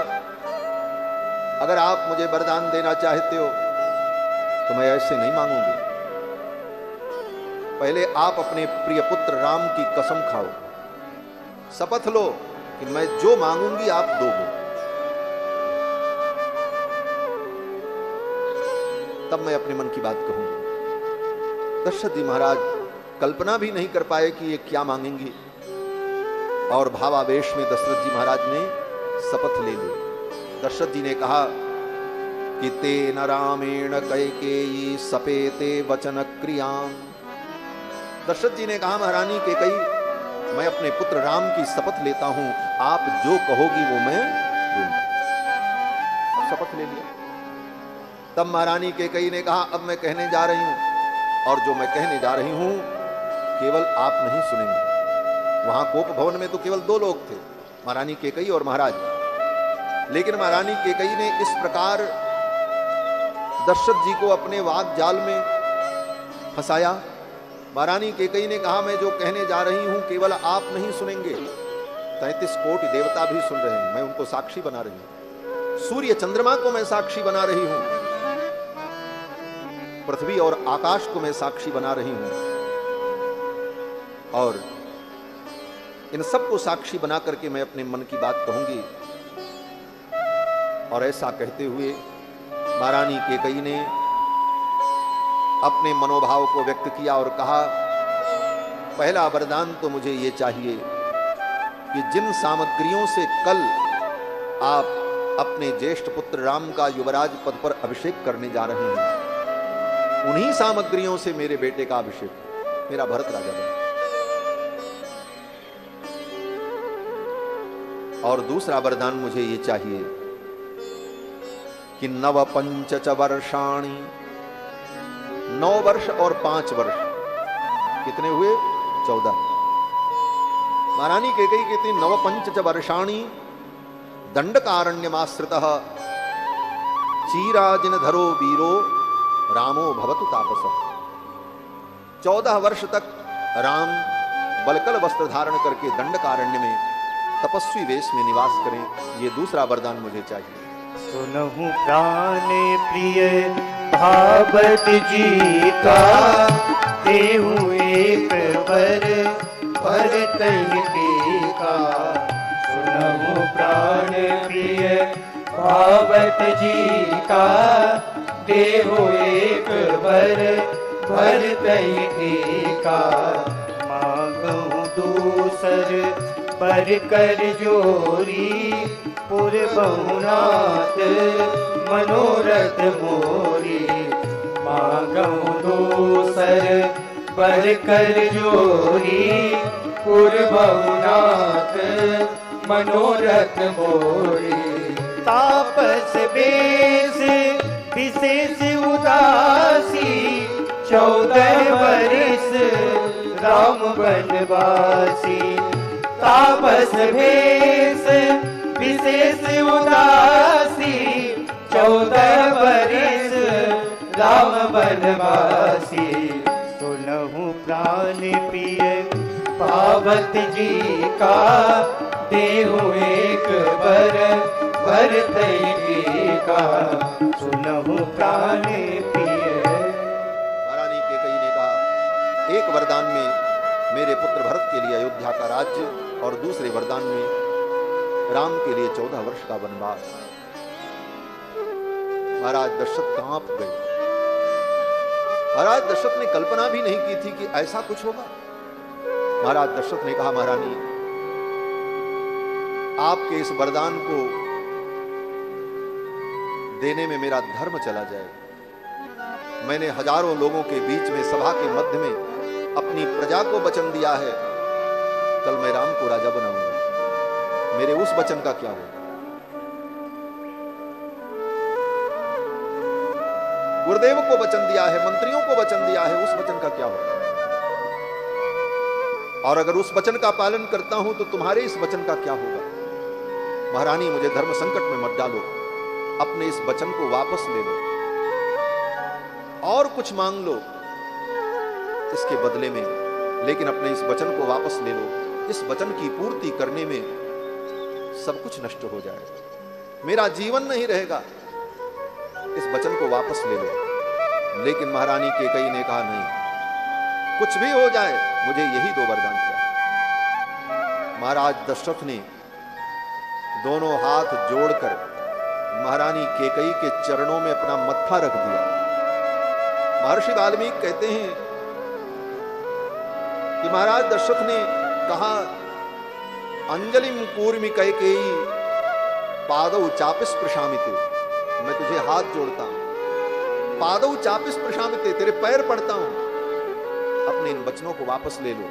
A: अगर आप मुझे वरदान देना चाहते हो तो मैं ऐसे नहीं मांगूंगी, पहले आप अपने प्रिय पुत्र राम की कसम खाओ, शपथ लो कि मैं जो मांगूंगी आप दोगे, तब मैं अपने मन की बात कहूंगी। दशरथ जी महाराज कल्पना भी नहीं कर पाए कि ये क्या मांगेंगी, और भावावेश में दशरथ जी महाराज ने शपथ ले ली। दशरथ जी ने कहा कि तेन रामेण कैकेयी सपेते वचन क्रियां। दशरथ जी ने कहा, महारानी कैकेयी, मैं अपने पुत्र राम की शपथ लेता हूं, आप जो कहोगी वो मैं दूंगा। शपथ ले लिया। तब महारानी कैकेयी ने कहा, अब मैं कहने जा रही हूं, और जो मैं कहने जा रही हूं केवल आप नहीं सुनेंगे। वहां कोप भवन में तो केवल 2 लोग थे, महारानी कैकेयी और महाराज। लेकिन महारानी कैकेयी ने इस प्रकार दशरथ जी को अपने वाक जाल में फंसाया। महारानी कैकेयी ने कहा, मैं जो कहने जा रही हूं केवल आप नहीं सुनेंगे, 33 कोटि देवता भी सुन रहे हैं, मैं उनको साक्षी बना रही हूं। सूर्य चंद्रमा को मैं साक्षी बना रही हूं, पृथ्वी और आकाश को मैं साक्षी बना रही हूं, और इन सबको साक्षी बना करके मैं अपने मन की बात कहूंगी। और ऐसा कहते हुए महारानी कैकेयी ने अपने मनोभाव को व्यक्त किया और कहा, पहला वरदान तो मुझे ये चाहिए कि जिन सामग्रियों से कल आप अपने ज्येष्ठ पुत्र राम का युवराज पद पर अभिषेक करने जा रहे हैं, उन्हीं सामग्रियों से मेरे बेटे का अभिषेक, मेरा भरत राजा बने। और दूसरा वरदान मुझे ये चाहिए कि 9 पंच च वर्षाणि, 9 वर्ष और 5 वर्ष, कितने हुए? 14। महारानी कैकेयी कहती 9 पंच च वर्षाणि दंडकारण्यमाश्रितः चीराजिन धरो वीरो रामो भवतु तापसः। 14 वर्ष तक राम बलकल वस्त्र धारण करके दंडकारण्य में तपस्वी वेश में निवास करें, ये दूसरा वरदान मुझे चाहिए।
B: सुनहु प्राण प्रिय भावत जी का, देहु एक बर भरतन टीका। सुनहु प्राण प्रिय भावत जी का, देहु एक बर भरतन टीका। मांगहु दूसर पर कर जोरी, पुर बहुनाथ मनोरथ मोरी। मांगहु दूसर पर कर जोरी, पुर बहुनाथ मनोरथ मोरी। तापस बेस विशेष उदासी, 14 वर्ष राम बनवासी। तापस भेष विशेष उदासी, 14 बरिस राम बनवासी। सुनहु प्राण प्रिय पावत जी का, देहु एक बर भरतई का। सुनहु प्राण प्रिय।
A: महारानी कैकेयी ने कहा, एक वरदान में मेरे पुत्र भरत के लिए अयोध्या का राज्य और दूसरे वरदान में राम के लिए 14 वर्ष का वनवास। महाराज दशरथ कांप गए। महाराज दशरथ ने कल्पना भी नहीं की थी कि ऐसा कुछ होगा। महाराज दशरथ ने कहा, महारानी आपके इस वरदान को देने में मेरा धर्म चला जाएगा। मैंने हजारों लोगों के बीच में, सभा के मध्य में अपनी प्रजा को वचन दिया है, कल मैं राम को राजा बनाऊंगा। मेरे उस वचन का क्या होगा? गुरुदेव को वचन दिया है, मंत्रियों को वचन दिया है, उस वचन का क्या होगा? और अगर उस वचन का पालन करता हूं तो तुम्हारे इस वचन का क्या होगा? महारानी मुझे धर्म संकट में मत डालो, अपने इस वचन को वापस ले लो और कुछ मांग लो इसके बदले में, लेकिन अपने इस वचन को वापस ले लो। इस वचन की पूर्ति करने में सब कुछ नष्ट हो जाएगा, मेरा जीवन नहीं रहेगा। इस वचन को वापस ले लो। लेकिन महारानी कैकेयी ने कहा, नहीं, कुछ भी हो जाए मुझे यही 2 वरदान चाहिए। महाराज दशरथ ने दोनों हाथ जोड़कर महारानी कैकेयी के चरणों में अपना मत्था रख दिया। महर्षि वाल्मीकि कहते हैं कि महाराज दशरथ ने कहा, अंजलिम कूर्मि कैकेयी पादौ चापिस्पृशामिते, मैं तुझे हाथ जोड़ता हूं, पादौ चापिस्पृशामिते, तेरे पैर पड़ता हूं, अपने इन वचनों को वापस ले लो।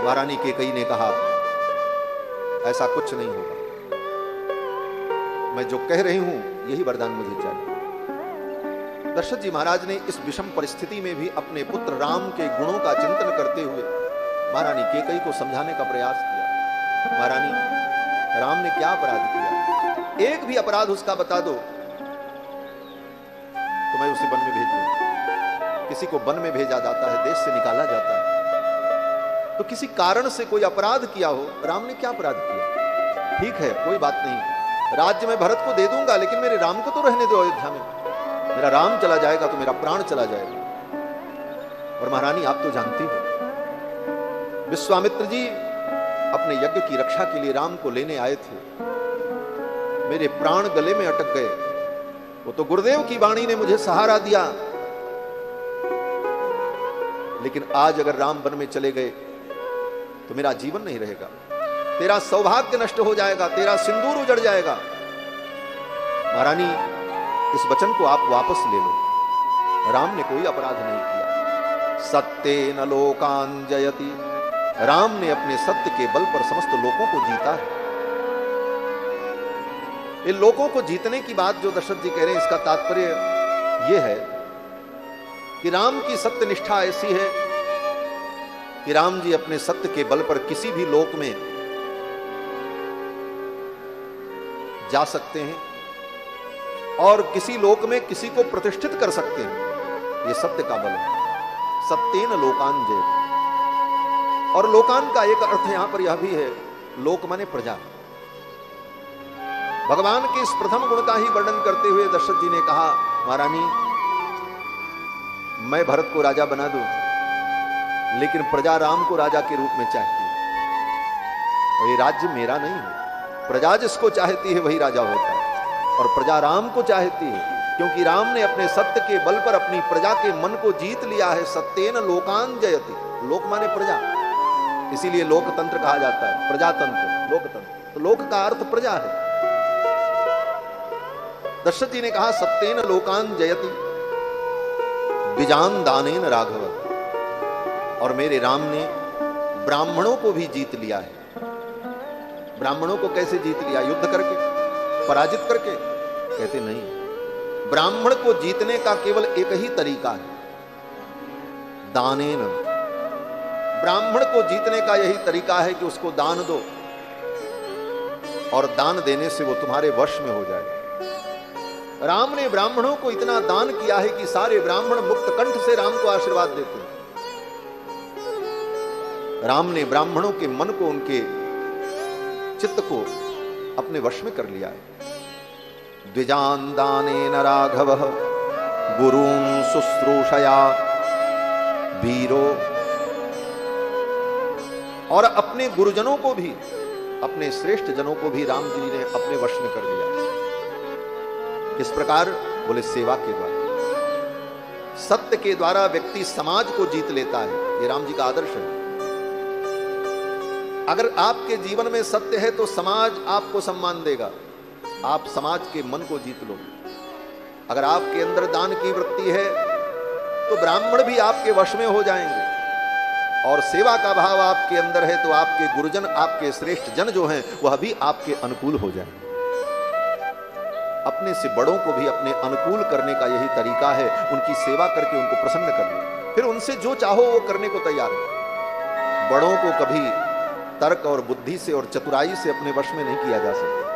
A: महारानी कैकेयी ने कहा, ऐसा कुछ नहीं होगा, मैं जो कह रही हूं यही वरदान मुझे चाहिए। दशरथ जी महाराज ने इस विषम परिस्थिति में भी अपने पुत्र राम के गुणों का चिंतन करते हुए महारानी कैकेयी को समझाने का प्रयास किया। महारानी, राम ने क्या अपराध किया? एक भी अपराध उसका बता दो तो मैं उसे वन में भेज दूं। किसी को वन में भेजा जाता है, देश से निकाला जाता है, तो किसी कारण से कोई अपराध किया हो। राम ने क्या अपराध किया? ठीक है, कोई बात नहीं, राज्य में भरत को दे दूंगा, लेकिन मेरे राम को तो रहने दो अयोध्या में। मेरा राम चला जाएगा तो मेरा प्राण चला जाएगा। और महारानी, आप तो जानती हो, विश्वामित्र जी अपने यज्ञ की रक्षा के लिए राम को लेने आए थे, मेरे प्राण गले में अटक गए। वो तो गुरुदेव की वाणी ने मुझे सहारा दिया, लेकिन आज अगर राम वन में चले गए तो मेरा जीवन नहीं रहेगा, तेरा सौभाग्य नष्ट हो जाएगा, तेरा सिंदूर उजड़ जाएगा। महारानी, इस वचन को आप वापस ले लो। राम ने कोई अपराध नहीं किया। सत्येन लोकान जयति, राम ने अपने सत्य के बल पर समस्त लोगों को जीता है। इन लोगों को जीतने की बात जो दशरथ जी कह रहे हैं, इसका तात्पर्य यह है कि राम की सत्य निष्ठा ऐसी है कि राम जी अपने सत्य के बल पर किसी भी लोक में जा सकते हैं और किसी लोक में किसी को प्रतिष्ठित कर सकते हैं। यह सत्य का बल है। सत्येन लोकान जयति। और लोकान का एक अर्थ यहां पर यह भी है, लोक माने प्रजा। भगवान के इस प्रथम गुण का ही वर्णन करते हुए दशरथ जी ने कहा, महारानी, मैं भरत को राजा बना दूं, लेकिन प्रजा राम को राजा के रूप में चाहती है। और ये राज्य मेरा नहीं है, प्रजा जिसको चाहती है वही राजा होता है, और प्रजा राम को चाहती है, क्योंकि राम ने अपने सत्य के बल पर अपनी प्रजा के मन को जीत लिया है। सत्येन लोकान जयति। लोक माने प्रजा, इसीलिए लोकतंत्र कहा जाता है, प्रजातंत्र, लोकतंत्र। तो लोक का अर्थ प्रजा है। दशरथ जी ने कहा, सत्येन लोकान जयति द्विजान दानेन राघव। और मेरे राम ने ब्राह्मणों को भी जीत लिया है। ब्राह्मणों को कैसे जीत लिया? युद्ध करके, पराजित करके? कहते नहीं, ब्राह्मण को जीतने का केवल एक ही तरीका है, दानेन। ब्राह्मण को जीतने का यही तरीका है कि उसको दान दो, और दान देने से वो तुम्हारे वश में हो जाए। राम ने ब्राह्मणों को इतना दान किया है कि सारे ब्राह्मण मुक्त कंठ से राम को आशीर्वाद देते हैं। राम ने ब्राह्मणों के मन को, उनके चित्त को अपने वश में कर लिया है। द्विजान दानेन राघवः गुरून् शुश्रूषया वीरो। और अपने गुरुजनों को भी, अपने श्रेष्ठ जनों को भी राम जी ने अपने वश में कर लिया। किस प्रकार? बोले सेवा के द्वारा। सत्य के द्वारा व्यक्ति समाज को जीत लेता है। ये राम जी का आदर्श है। अगर आपके जीवन में सत्य है तो समाज आपको सम्मान देगा, आप समाज के मन को जीत लो। अगर आपके अंदर दान की वृत्ति है तो ब्राह्मण भी आपके वश में हो जाएंगे, और सेवा का भाव आपके अंदर है तो आपके गुरुजन, आपके श्रेष्ठ जन जो हैं वह भी आपके अनुकूल हो जाएंगे। अपने से बड़ों को भी अपने अनुकूल करने का यही तरीका है, उनकी सेवा करके उनको प्रसन्न कर लो, फिर उनसे जो चाहो वो करने को तैयार है। बड़ों को कभी तर्क और बुद्धि से और चतुराई से अपने वश में नहीं किया जा सकता।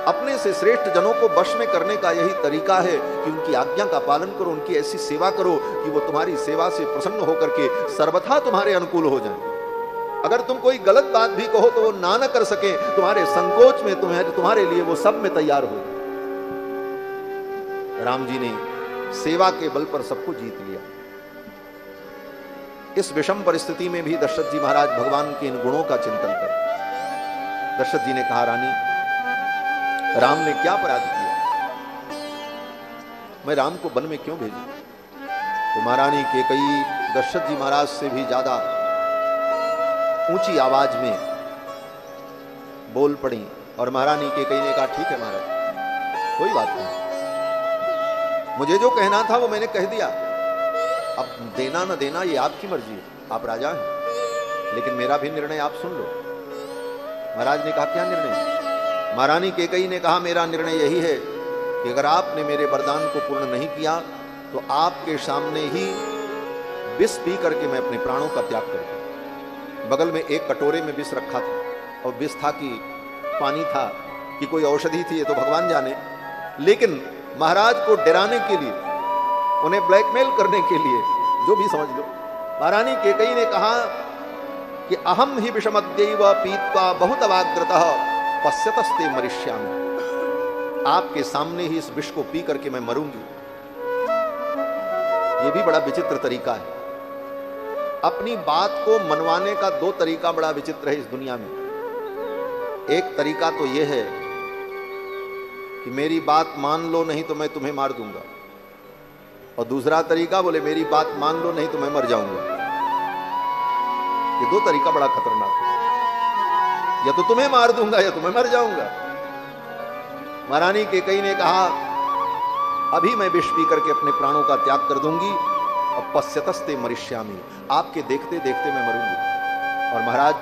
A: अपने से श्रेष्ठ जनों को वश में करने का यही तरीका है कि उनकी आज्ञा का पालन करो, उनकी ऐसी सेवा करो कि वो तुम्हारी सेवा से प्रसन्न होकर के सर्वथा तुम्हारे अनुकूल हो जाएं। अगर तुम कोई गलत बात भी कहो तो वो ना न कर सके, तुम्हारे संकोच में तुम्हारे लिए वो सब में तैयार हो। राम जी ने सेवा के बल पर सबको जीत लिया। इस विषम परिस्थिति में भी दशरथ जी महाराज भगवान के इन गुणों का चिंतन कर। दशरथ जी ने कहा, रानी, राम ने क्या अपराध किया? मैं राम को वन में क्यों भेजूं? तो महारानी कैकेयी दशरथ जी महाराज से भी ज्यादा ऊंची आवाज में बोल पड़ी, और महारानी कैकेयी ने कहा, ठीक है महाराज, कोई बात नहीं, मुझे जो कहना था वो मैंने कह दिया। अब देना न देना ये आपकी मर्जी है, आप राजा हैं, लेकिन मेरा भी निर्णय आप सुन लो। महाराज ने कहा, क्या निर्णय? महारानी कैकेयी ने कहा, मेरा निर्णय यही है कि अगर आपने मेरे वरदान को पूर्ण नहीं किया तो आपके सामने ही विष पी करके मैं अपने प्राणों का त्याग कर दूं। बगल में एक कटोरे में विष रखा था, और विष था कि पानी था कि कोई औषधि थी, ये तो भगवान जाने। लेकिन महाराज को डराने के लिए, उन्हें ब्लैकमेल करने के लिए, जो भी समझ लो, महारानी कैकेयी ने कहा कि अहम ही विषमद्यैव पीत्वा बहुत अवाग्रतः पश्यतस्ते मरिष्यामि। आपके सामने ही इस विष को पी करके मैं मरूंगी। यह भी बड़ा विचित्र तरीका है। अपनी बात को मनवाने का दो तरीका बड़ा विचित्र है इस दुनिया में। एक तरीका तो यह है कि मेरी बात मान लो, नहीं तो मैं तुम्हें मार दूंगा, और दूसरा तरीका, बोले मेरी बात मान लो नहीं तो मैं मर जाऊंगा। ये दो तरीका बड़ा खतरनाक है, या तो तुम्हें मार दूंगा या तो मैं मर जाऊंगा। महारानी कैकेयी ने कहा, अभी मैं विष पी करके अपने प्राणों का त्याग कर दूंगी, और पश्यतस्ते मरिष्यामि, आपके देखते देखते मैं मरूंगी। और महाराज,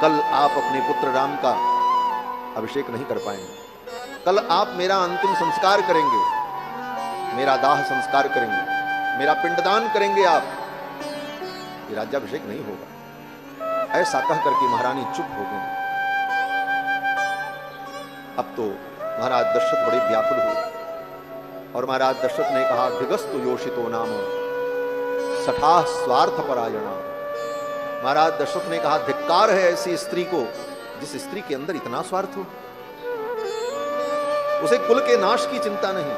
A: कल आप अपने पुत्र राम का अभिषेक नहीं कर पाएंगे, कल आप मेरा अंतिम संस्कार करेंगे, मेरा दाह संस्कार करेंगे, मेरा पिंडदान करेंगे आप, ये राज्याभिषेक नहीं होगा। ऐसा कह करके महारानी चुप हो गई। अब तो महाराज दशरथ बड़े व्याकुल हुए, और महाराज दशरथ ने कहा, धिगस्तु योषितो नाम सठाह स्वार्थ परायणा। महाराज दशरथ ने कहा, धिक्कार है ऐसी स्त्री को जिस स्त्री के अंदर इतना स्वार्थ हो। उसे कुल के नाश की चिंता नहीं,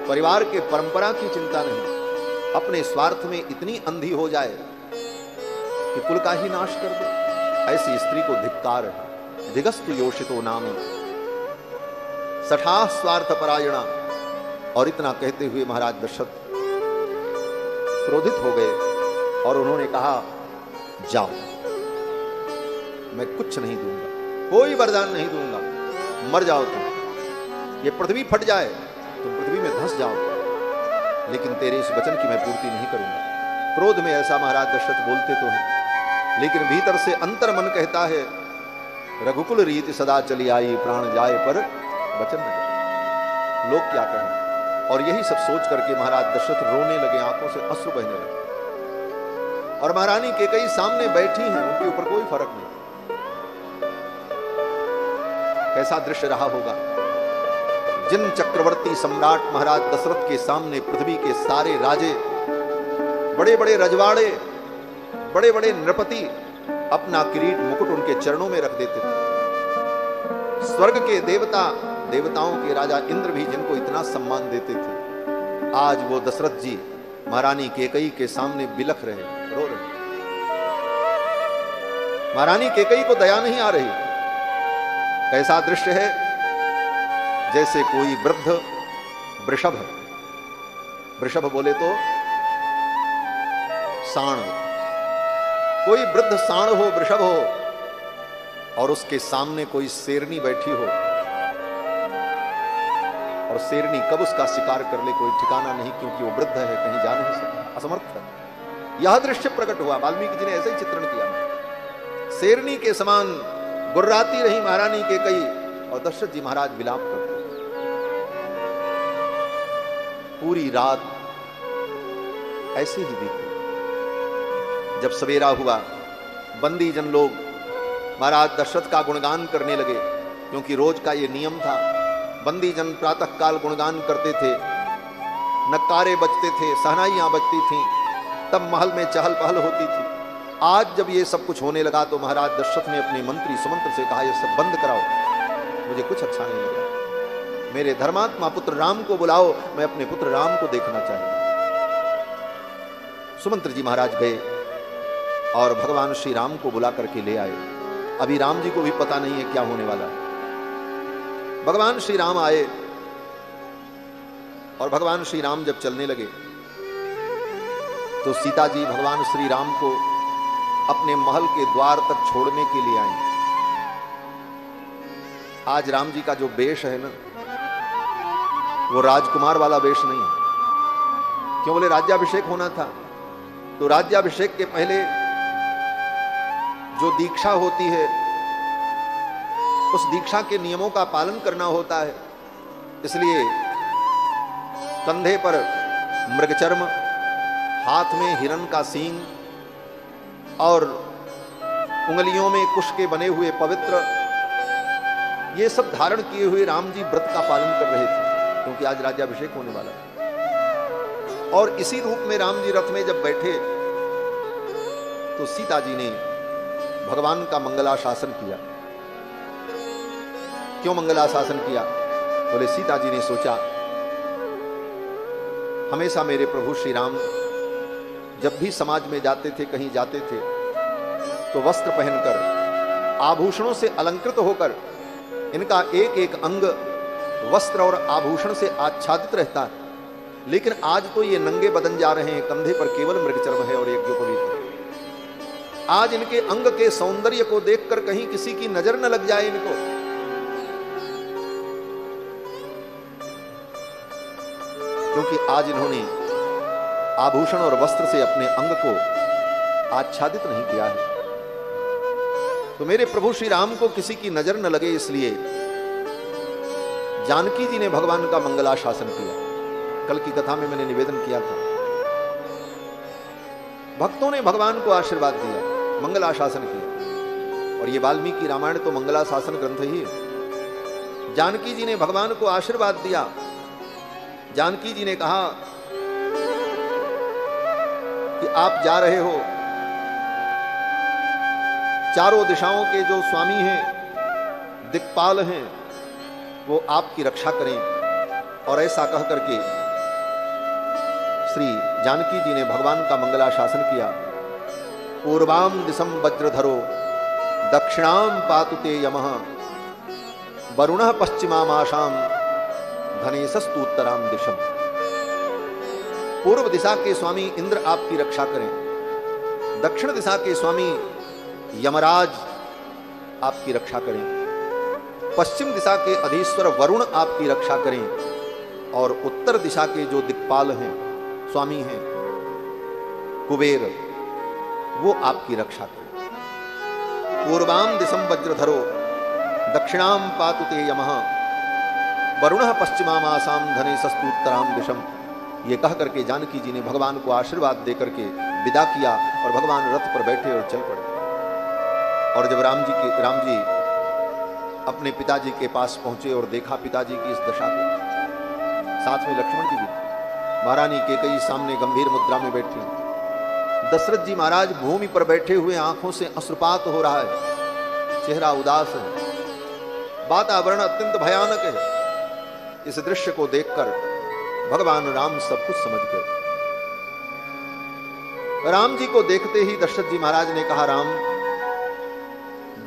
A: परिवार के परंपरा की चिंता नहीं, अपने स्वार्थ में इतनी अंधी हो जाए कि कुल का ही नाश कर दे। ऐसी स्त्री को धिक्कार है। धिगस्तु योषितो नाम सठाह स्वार्थ परायणा। और इतना कहते हुए महाराज दशरथ क्रोधित हो गए, और उन्होंने कहा, जाओ, मैं कुछ नहीं दूंगा, कोई वरदान नहीं दूंगा, मर जाओ तुम, ये पृथ्वी फट जाए, तुम पृथ्वी में धंस जाओ, लेकिन तेरे इस वचन की मैं पूर्ति नहीं करूंगा। क्रोध में ऐसा महाराज दशरथ बोलते तो हैं, लेकिन भीतर से अंतर मन कहता है, रघुकुल रीति सदा चली आई, प्राण जाए पर वचन न जाए, लोग क्या कहें। और यही सब सोच करके महाराज दशरथ रोने लगे, आंखों से अश्रु बहने लगे। और महारानी केकई सामने बैठी हैं, उनके ऊपर कोई फर्क नहीं। कैसा दृश्य रहा होगा। जिन चक्रवर्ती सम्राट महाराज दशरथ के सामने पृथ्वी के सारे राजे, बड़े बड़े रजवाड़े, बड़े बड़े नृपति अपना किरीट मुकुट उनके चरणों में रख देते थे। स्वर्ग के देवता, देवताओं के राजा इंद्र भी जिनको इतना सम्मान देते थे, आज वो दशरथ जी महारानी केकई के सामने बिलख रहे, रो रहे। महारानी केकई को दया नहीं आ रही। कैसा दृश्य है, जैसे कोई वृद्ध वृषभ, वृषभ बोले तो साण, कोई वृद्ध साण हो, वृषभ हो, और उसके सामने कोई शेरनी बैठी हो, और शेरनी कब उसका शिकार कर ले कोई ठिकाना नहीं, क्योंकि वो वृद्ध है, कहीं जा नहीं सकता, असमर्थ है। यह दृश्य प्रकट हुआ। वाल्मीकि जी ने ऐसे ही चित्रण किया। शेरनी के समान गुर्राती रही महारानी केकई, और दशरथ जी महाराज विलाप करते। पूरी रात ऐसे ही बीती। जब सवेरा हुआ, बंदी जन लोग महाराज दशरथ का गुणगान करने लगे, क्योंकि रोज का ये नियम था। बंदी जन प्रातः काल गुणगान करते थे, नक्कारे बजते थे, सहनाइयां बजती थीं, तब महल में चहल पहल होती थी। आज जब ये सब कुछ होने लगा तो महाराज दशरथ ने अपने मंत्री सुमंत्र से कहा, ये सब बंद कराओ, मुझे कुछ अच्छा नहीं लग रहा। मेरे धर्मात्मा पुत्र राम को बुलाओ, मैं अपने पुत्र राम को देखना चाहता हूं। सुमंत्र जी महाराज गए और भगवान श्री राम को बुला करके ले आए। अभी राम जी को भी पता नहीं है क्या होने वाला है। भगवान श्री राम आए, और भगवान श्री राम जब चलने लगे तो सीता जी भगवान श्री राम को अपने महल के द्वार तक छोड़ने के लिए आई। आज राम जी का जो वेश है ना, वो राजकुमार वाला वेश नहीं है। क्यों बोले? राज्याभिषेक होना था, तो राज्याभिषेक के पहले जो दीक्षा होती है, उस दीक्षा के नियमों का पालन करना होता है। इसलिए कंधे पर मृगचर्म, हाथ में हिरण का सींग, और उंगलियों में कुश के बने हुए पवित्र, ये सब धारण किए हुए राम जी व्रत का पालन कर रहे थे, क्योंकि आज राज्याभिषेक होने वाला है। और इसी रूप में राम जी रथ में जब बैठे तो सीता जी ने भगवान का मंगलाशासन किया। क्यों मंगलाशासन किया? बोले सीता जी ने सोचा, हमेशा मेरे प्रभु श्री राम जब भी समाज में जाते थे, कहीं जाते थे, तो वस्त्र पहनकर, आभूषणों से अलंकृत होकर, इनका एक एक अंग वस्त्र और आभूषण से आच्छादित रहता है। लेकिन आज तो ये नंगे बदन जा रहे हैं, कंधे पर केवल मृगचर्म है और एक जो पवित्र। आज इनके अंग के सौंदर्य को देखकर कहीं किसी की नजर न लग जाए इनको। क्योंकि आज इन्होंने आभूषण और वस्त्र से अपने अंग को आच्छादित नहीं किया है, तो मेरे प्रभु श्री राम को किसी की नजर न लगे, इसलिए जानकी जी ने भगवान का मंगलाशासन किया। कल की कथा में मैंने निवेदन किया था, भक्तों ने भगवान को आशीर्वाद दिया, मंगलाशासन किया। और ये वाल्मीकि रामायण तो मंगलाशासन ग्रंथ ही है। जानकी जी ने भगवान को आशीर्वाद दिया। जानकी जी ने कहा कि आप जा रहे हो, चारों दिशाओं के जो स्वामी हैं, दिक्पाल हैं, वो आपकी रक्षा करें। और ऐसा कह करके श्री जानकी जी ने भगवान का मंगलाशासन किया। पूर्वाम दिशम वज्रधरो दक्षिणाम पातुते यमः, वरुणः पश्चिमामाशाम धनेशस्तु उत्तराम दिशम। पूर्व दिशा के स्वामी इंद्र आपकी रक्षा करें, दक्षिण दिशा के स्वामी यमराज आपकी रक्षा करें, पश्चिम दिशा के अधीश्वर वरुण आपकी रक्षा करें, और उत्तर दिशा के जो दिक्पाल हैं, स्वामी हैं, कुबेर, वो आपकी रक्षा करें। पूर्वाम दिशम वज्रधरो दक्षिणाम पातुते यमः, वरुणः पश्चिमामासाम धनेशस्तु उत्तराम दिशम। ये कह करके जानकी जी ने भगवान को आशीर्वाद दे करके विदा किया और भगवान रथ पर बैठे और चल पड़े। और जब राम जी अपने पिताजी के पास पहुंचे और देखा पिताजी की इस दशा को, साथ में लक्ष्मण जी भी, महारानी कैकेयी सामने गंभीर मुद्रा में बैठी, दशरथ जी महाराज भूमि पर बैठे हुए, आंखों से अश्रुपात हो रहा है, चेहरा उदास है, वातावरण अत्यंत भयानक है। इस दृश्य को देखकर भगवान राम सब कुछ समझ गए। राम जी को देखते ही दशरथ जी महाराज ने कहा, राम,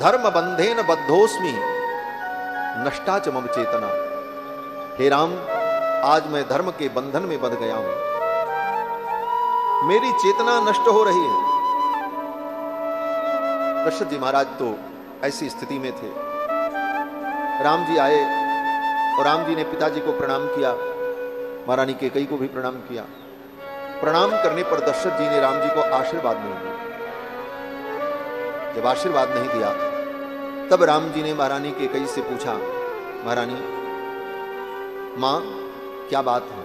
A: धर्म बंधेन बद्धोस्मि नष्टा च मम चेतना। हे राम, आज मैं धर्म के बंधन में बंध गया हूं, मेरी चेतना नष्ट हो रही है। दशरथ जी महाराज तो ऐसी स्थिति में थे। राम जी आए और राम जी ने पिताजी को प्रणाम किया, महारानी कैकेयी को भी प्रणाम किया। प्रणाम करने पर दशरथ जी ने राम जी को आशीर्वाद नहीं दिया। जब आशीर्वाद नहीं दिया तब राम जी ने महारानी कैकेयी से पूछा, महारानी, मां, क्या बात है?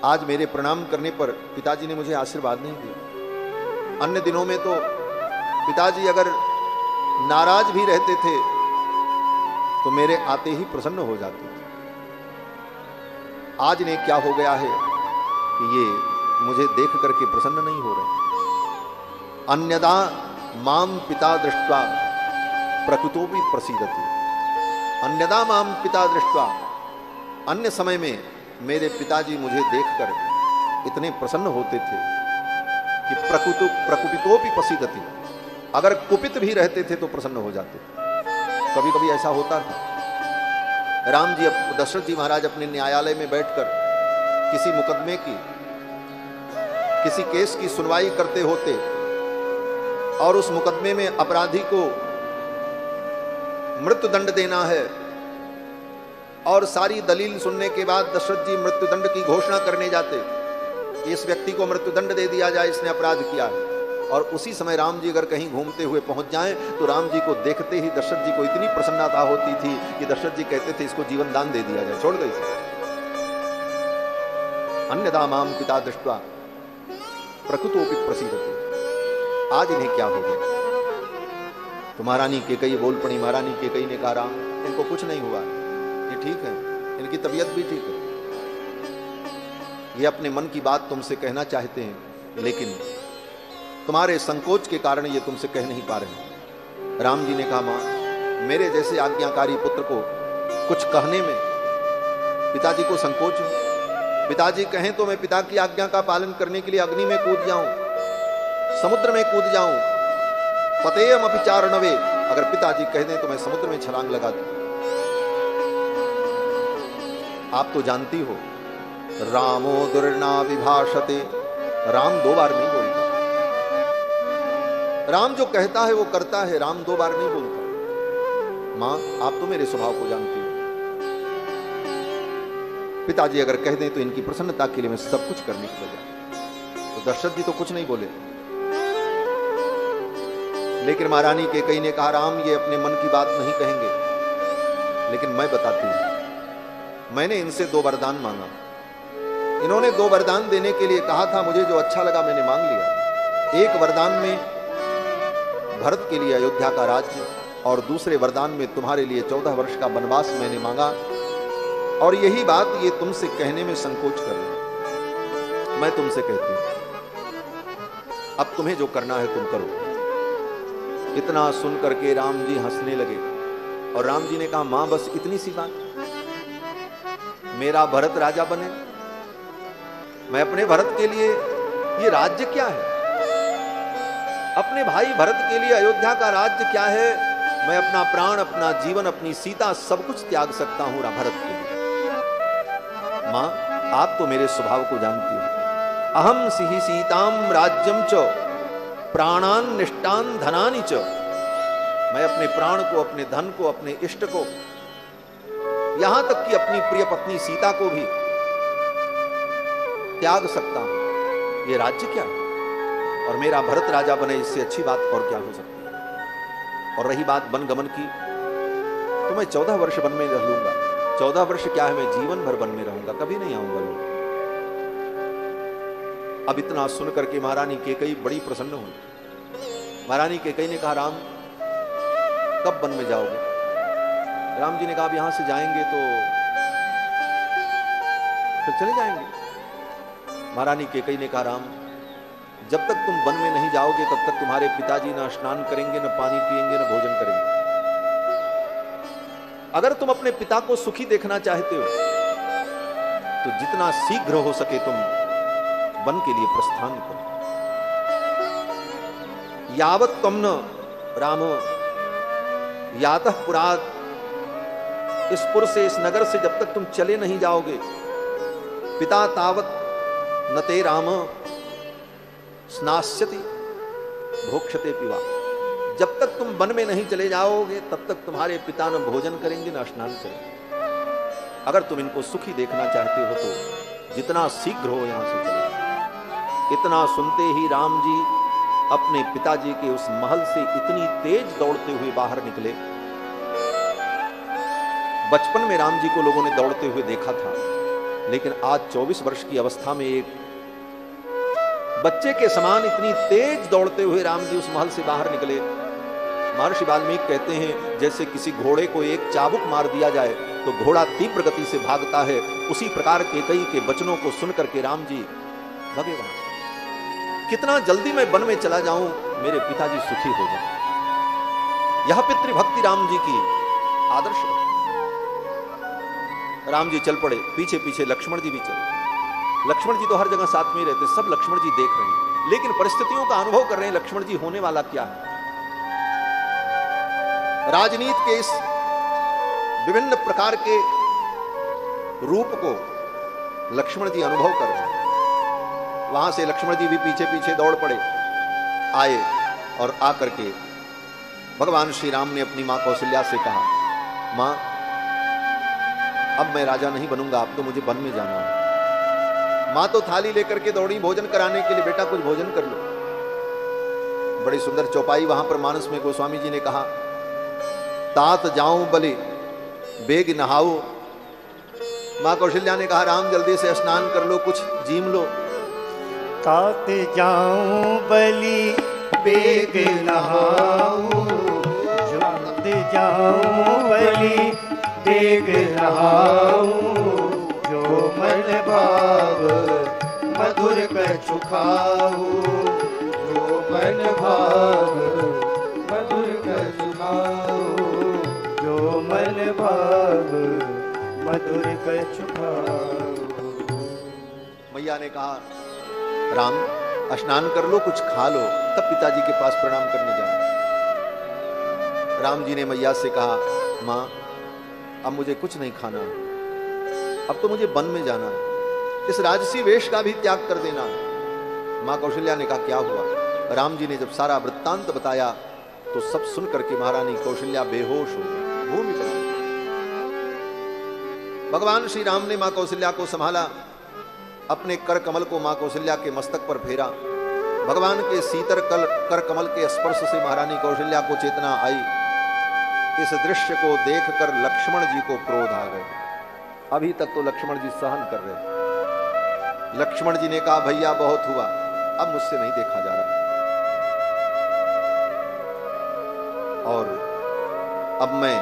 A: आज मेरे प्रणाम करने पर पिताजी ने मुझे आशीर्वाद नहीं दिया। अन्य दिनों में तो पिताजी अगर नाराज भी रहते थे तो मेरे आते ही प्रसन्न हो जाते थे। आज ने क्या हो गया है कि ये मुझे देख करके प्रसन्न नहीं हो रहे। अन्यदा माम पिता दृष्ट्वा प्रकुतो भी प्रसीदति। अन्यदा माम पिता दृष्ट्वा, अन्य समय में मेरे पिताजी मुझे देखकर इतने प्रसन्न होते थे कि प्रकुपितो भी प्रसीदति, अगर कुपित भी रहते थे तो प्रसन्न हो जाते। कभी कभी ऐसा होता था। राम जी, दशरथ जी महाराज अपने न्यायालय में बैठकर किसी मुकदमे की, किसी केस की सुनवाई करते होते और उस मुकदमे में अपराधी को मृत्यु दंड देना है और सारी दलील सुनने के बाद दशरथ जी मृत्यु दंड की घोषणा करने जाते, इस व्यक्ति को मृत्यु दंड दे दिया जाए, इसने अपराध किया है। और उसी समय राम जी अगर कहीं घूमते हुए पहुंच जाएं तो राम जी को देखते ही दशरथ जी को इतनी प्रसन्नता होती थी कि दशरथ जी कहते थे, इसको जीवन दान दे दिया जाए, छोड़ दो इसे। अन्यथा माम पिता दृष्ट्वा प्रकुतोपि प्रसीदति। आज इन्हें क्या हो गया? तो महारानी कैकेयी बोल पड़ी। महारानी कैकेयी ने कहा, राम, इनको कुछ नहीं हुआ, ये ठीक है, इनकी तबीयत भी ठीक है, ये अपने मन की बात तुमसे कहना चाहते हैं, लेकिन तुम्हारे संकोच के कारण ये तुमसे कह नहीं पा रहे। राम जी ने कहा, मां, मेरे जैसे आज्ञाकारी पुत्र को कुछ कहने में पिताजी को संकोच है। पिताजी कहें तो मैं पिता की आज्ञा का पालन करने के लिए अग्नि में कूद जाऊं, समुद्र में कूद जाऊं, पतेयम अपि चारणवे, अगर पिताजी कह दें तो मैं समुद्र में छलांग लगा दूं। आप तो जानती हो, रामो दुर्ना विभाषते, राम दो बार नहीं बोलता। राम जो कहता है वो करता है, राम दो बार नहीं बोलता। मां, आप तो मेरे स्वभाव को जानती हो, पिताजी अगर कह दें तो इनकी प्रसन्नता के लिए मैं सब कुछ करने को तैयार। तो दशरथ जी तो कुछ नहीं बोले, लेकिन महारानी कैकेयी ने कहा, राम, ये अपने मन की बात नहीं कहेंगे, लेकिन मैं बताती हूं। मैंने इनसे 2 वरदान मांगा, इन्होंने 2 वरदान देने के लिए कहा था, मुझे जो अच्छा लगा मैंने मांग लिया। एक वरदान में भरत के लिए अयोध्या का राज्य और दूसरे वरदान में तुम्हारे लिए 14 वर्ष का वनवास मैंने मांगा, और यही बात ये तुमसे कहने में संकोच कर रहे। मैं तुमसे कहती हूं, अब तुम्हें जो करना है तुम करो। इतना सुन करके राम जी हंसने लगे और राम जी ने कहा, मां, बस इतनी सी बात, मेरा भरत राजा बने, मैं अपने भरत के लिए, ये राज्य क्या है, अपने भाई भरत के लिए अयोध्या का राज्य क्या है, मैं अपना प्राण, अपना जीवन, अपनी सीता सब कुछ त्याग सकता हूं भरत के लिए। मां, आप तो मेरे स्वभाव को जानती हो। अहम सिहि सीताम राज्यम च प्राणान निष्ठान धनानि च, मैं अपने प्राण को, अपने धन को, अपने इष्ट को, यहां तक कि अपनी प्रिय पत्नी सीता को भी त्याग सकता हूं। ये राज्य क्या है? और मेरा भरत राजा बने, इससे अच्छी बात और क्या हो सकती है? और रही बात वन गमन की, तो मैं 14 वर्ष वन में रह लूंगा। 14 वर्ष क्या है, मैं जीवन भर वन में रहूंगा, कभी नहीं आऊंगा। अब इतना सुन करके महारानी कैकेयी बड़ी प्रसन्न हुई। महारानी कैकेयी ने कहा, राम कब वन में जाओगे? राम जी ने कहा, अब यहां से जाएंगे तो फिर चले जाएंगे। महारानी कैकेयी ने कहा, राम जब तक तुम वन में नहीं जाओगे तब तक तुम्हारे पिताजी न स्नान करेंगे, न पानी पिएंगे, न भोजन करेंगे। अगर तुम अपने पिता को सुखी देखना चाहते हो तो जितना शीघ्र हो सके तुम वन के लिए प्रस्थान करो। यावत तम न राम यातः पुरात, इस पुर से, इस नगर से जब तक तुम चले नहीं जाओगे, पिता तावत न ते राम स्नास्यति भोक्षते पिवा, जब तक तुम वन में नहीं चले जाओगे तब तक तुम्हारे पिता न भोजन करेंगे न स्नान करेंगे। अगर तुम इनको सुखी देखना चाहते हो तो जितना शीघ्र हो यहां से चले जाओ। इतना सुनते ही राम जी अपने पिताजी के उस महल से इतनी तेज दौड़ते हुए बाहर निकले। बचपन में राम जी को लोगों ने दौड़ते हुए देखा था, लेकिन आज 24 वर्ष की अवस्था में एक बच्चे के समान इतनी तेज दौड़ते हुए राम जी उस महल से बाहर निकले। महर्षि वाल्मीकि कहते हैं जैसे किसी घोड़े को एक चाबुक मार दिया जाए तो घोड़ा तीव्र गति से भागता है, उसी प्रकार कैकेयी के वचनों को सुनकर के राम जी भगे वहां। कितना जल्दी मैं वन में चला जाऊं, मेरे पिताजी सुखी हो जाए। यह पितृभक्ति राम जी की आदर्श है। राम जी चल पड़े, पीछे पीछे लक्ष्मण जी भी चले। लक्ष्मण जी तो हर जगह साथ में ही रहते, सब लक्ष्मण जी देख रहे हैं, लेकिन परिस्थितियों का अनुभव कर रहे हैं लक्ष्मण जी होने वाला क्या है। राजनीति के इस विभिन्न प्रकार के रूप को लक्ष्मण जी अनुभव कर रहे हैं। वहां से लक्ष्मण जी भी पीछे पीछे दौड़ पड़े, आए और आकर के भगवान श्री राम ने अपनी मां कौशल्या से कहा, मां अब मैं राजा नहीं बनूंगा, अब तो मुझे वन में जाना है। मां तो थाली लेकर के दौड़ी भोजन कराने के लिए, बेटा कुछ भोजन कर लो। बड़ी सुंदर चौपाई वहां पर मानस में गोस्वामी जी ने कहा, तात जाऊं बलि बेग नहाओ। मां कौशल्या ने कहा, राम जल्दी से स्नान कर लो, कुछ जीम लो।
B: तात जाऊं बलि बेग नहाओ, जुट जाऊं बलि बेग नहाओ, जो मन भाव मधुर कछु खाओ, जो मन भाव मधुर कछु खाओ, जो मन भाव मधुर कछु खाओ।
A: मैया ने कहा, राम स्नान कर लो, कुछ खा लो, तब पिताजी के पास प्रणाम करने जाओ। राम जी ने मैया से कहा, मां अब मुझे कुछ नहीं खाना है, अब तो मुझे वन में जाना है, इस राजसी वेश का भी त्याग कर देना है। मां कौशल्या ने कहा, क्या हुआ? राम जी ने जब सारा वृत्तांत बताया तो सब सुन करके महारानी कौशल्या बेहोश हो गई, भूमि पर। भगवान श्री राम ने मां कौशल्या को संभाला, अपने कर कमल को मां कौशल्या के मस्तक पर फेरा। भगवान के शीतल कर कमल के स्पर्श से महारानी कौशल्या को चेतना आई। इस दृश्य को देखकर लक्ष्मण जी को क्रोध आ गए। अभी तक तो लक्ष्मण जी सहन कर रहे। लक्ष्मण जी ने कहा, भैया बहुत हुआ, अब मुझसे नहीं देखा जा रहा, और अब मैं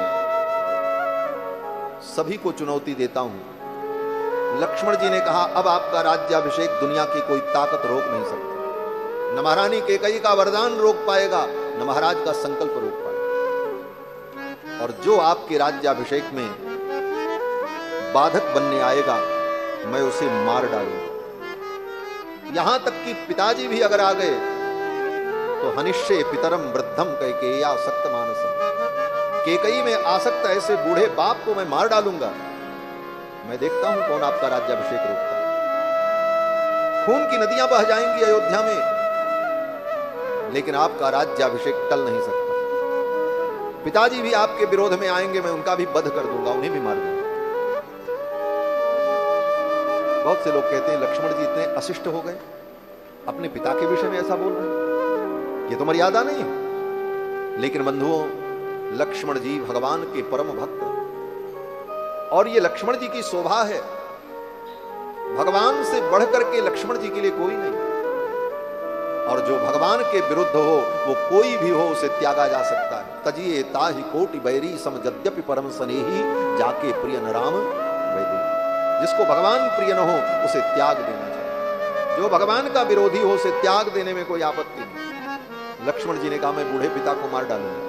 A: सभी को चुनौती देता हूं। लक्ष्मण जी ने कहा, अब आपका राज्याभिषेक दुनिया की कोई ताकत रोक नहीं सकती। न महारानी कैकेयी का वरदान रोक पाएगा, न महाराज का संकल्प रोक पाएगा। और जो आपके राज्याभिषेक में बाधक बनने आएगा, मैं उसे मार डालूंगा। यहां तक कि पिताजी भी अगर आ गए तो हनिष्ये पितरम वृद्धम कैकेय्या आसक्त मानसम, कैकेयी में आसक्त ऐसे बूढ़े बाप को मैं मार डालूंगा। मैं देखता हूं कौन आपका राज्याभिषेक रोकता है। खून की नदियां बह जाएंगी अयोध्या में, लेकिन आपका राज्याभिषेक टल नहीं सकता। पिताजी भी आपके विरोध में आएंगे, मैं उनका भी वध कर दूंगा, उन्हें भी मार दूंगा। बहुत से लोग कहते हैं लक्ष्मण जी इतने अशिष्ट हो गए, अपने पिता के विषय में ऐसा बोल रहे हैं, ये तो मर्यादा नहीं है। लेकिन बंधुओं, लक्ष्मण जी भगवान के परम भक्त, और ये लक्ष्मण जी की शोभा है। भगवान से बढ़कर के लक्ष्मण जी के लिए कोई नहीं। और जो भगवान के विरुद्ध हो वो कोई भी हो उसे त्यागा जा सकता है। तजिए ताहि कोटि बैरी सम यद्यपि परम स्नेही जाके प्रिय न राम वैदे। जिसको भगवान प्रिय न हो उसे त्याग देना चाहिए। जो भगवान का विरोधी हो उसे त्याग देने में कोई आपत्ति नहीं। लक्ष्मण जी ने कहा मैं बूढ़े पिता को मार डालूंगा।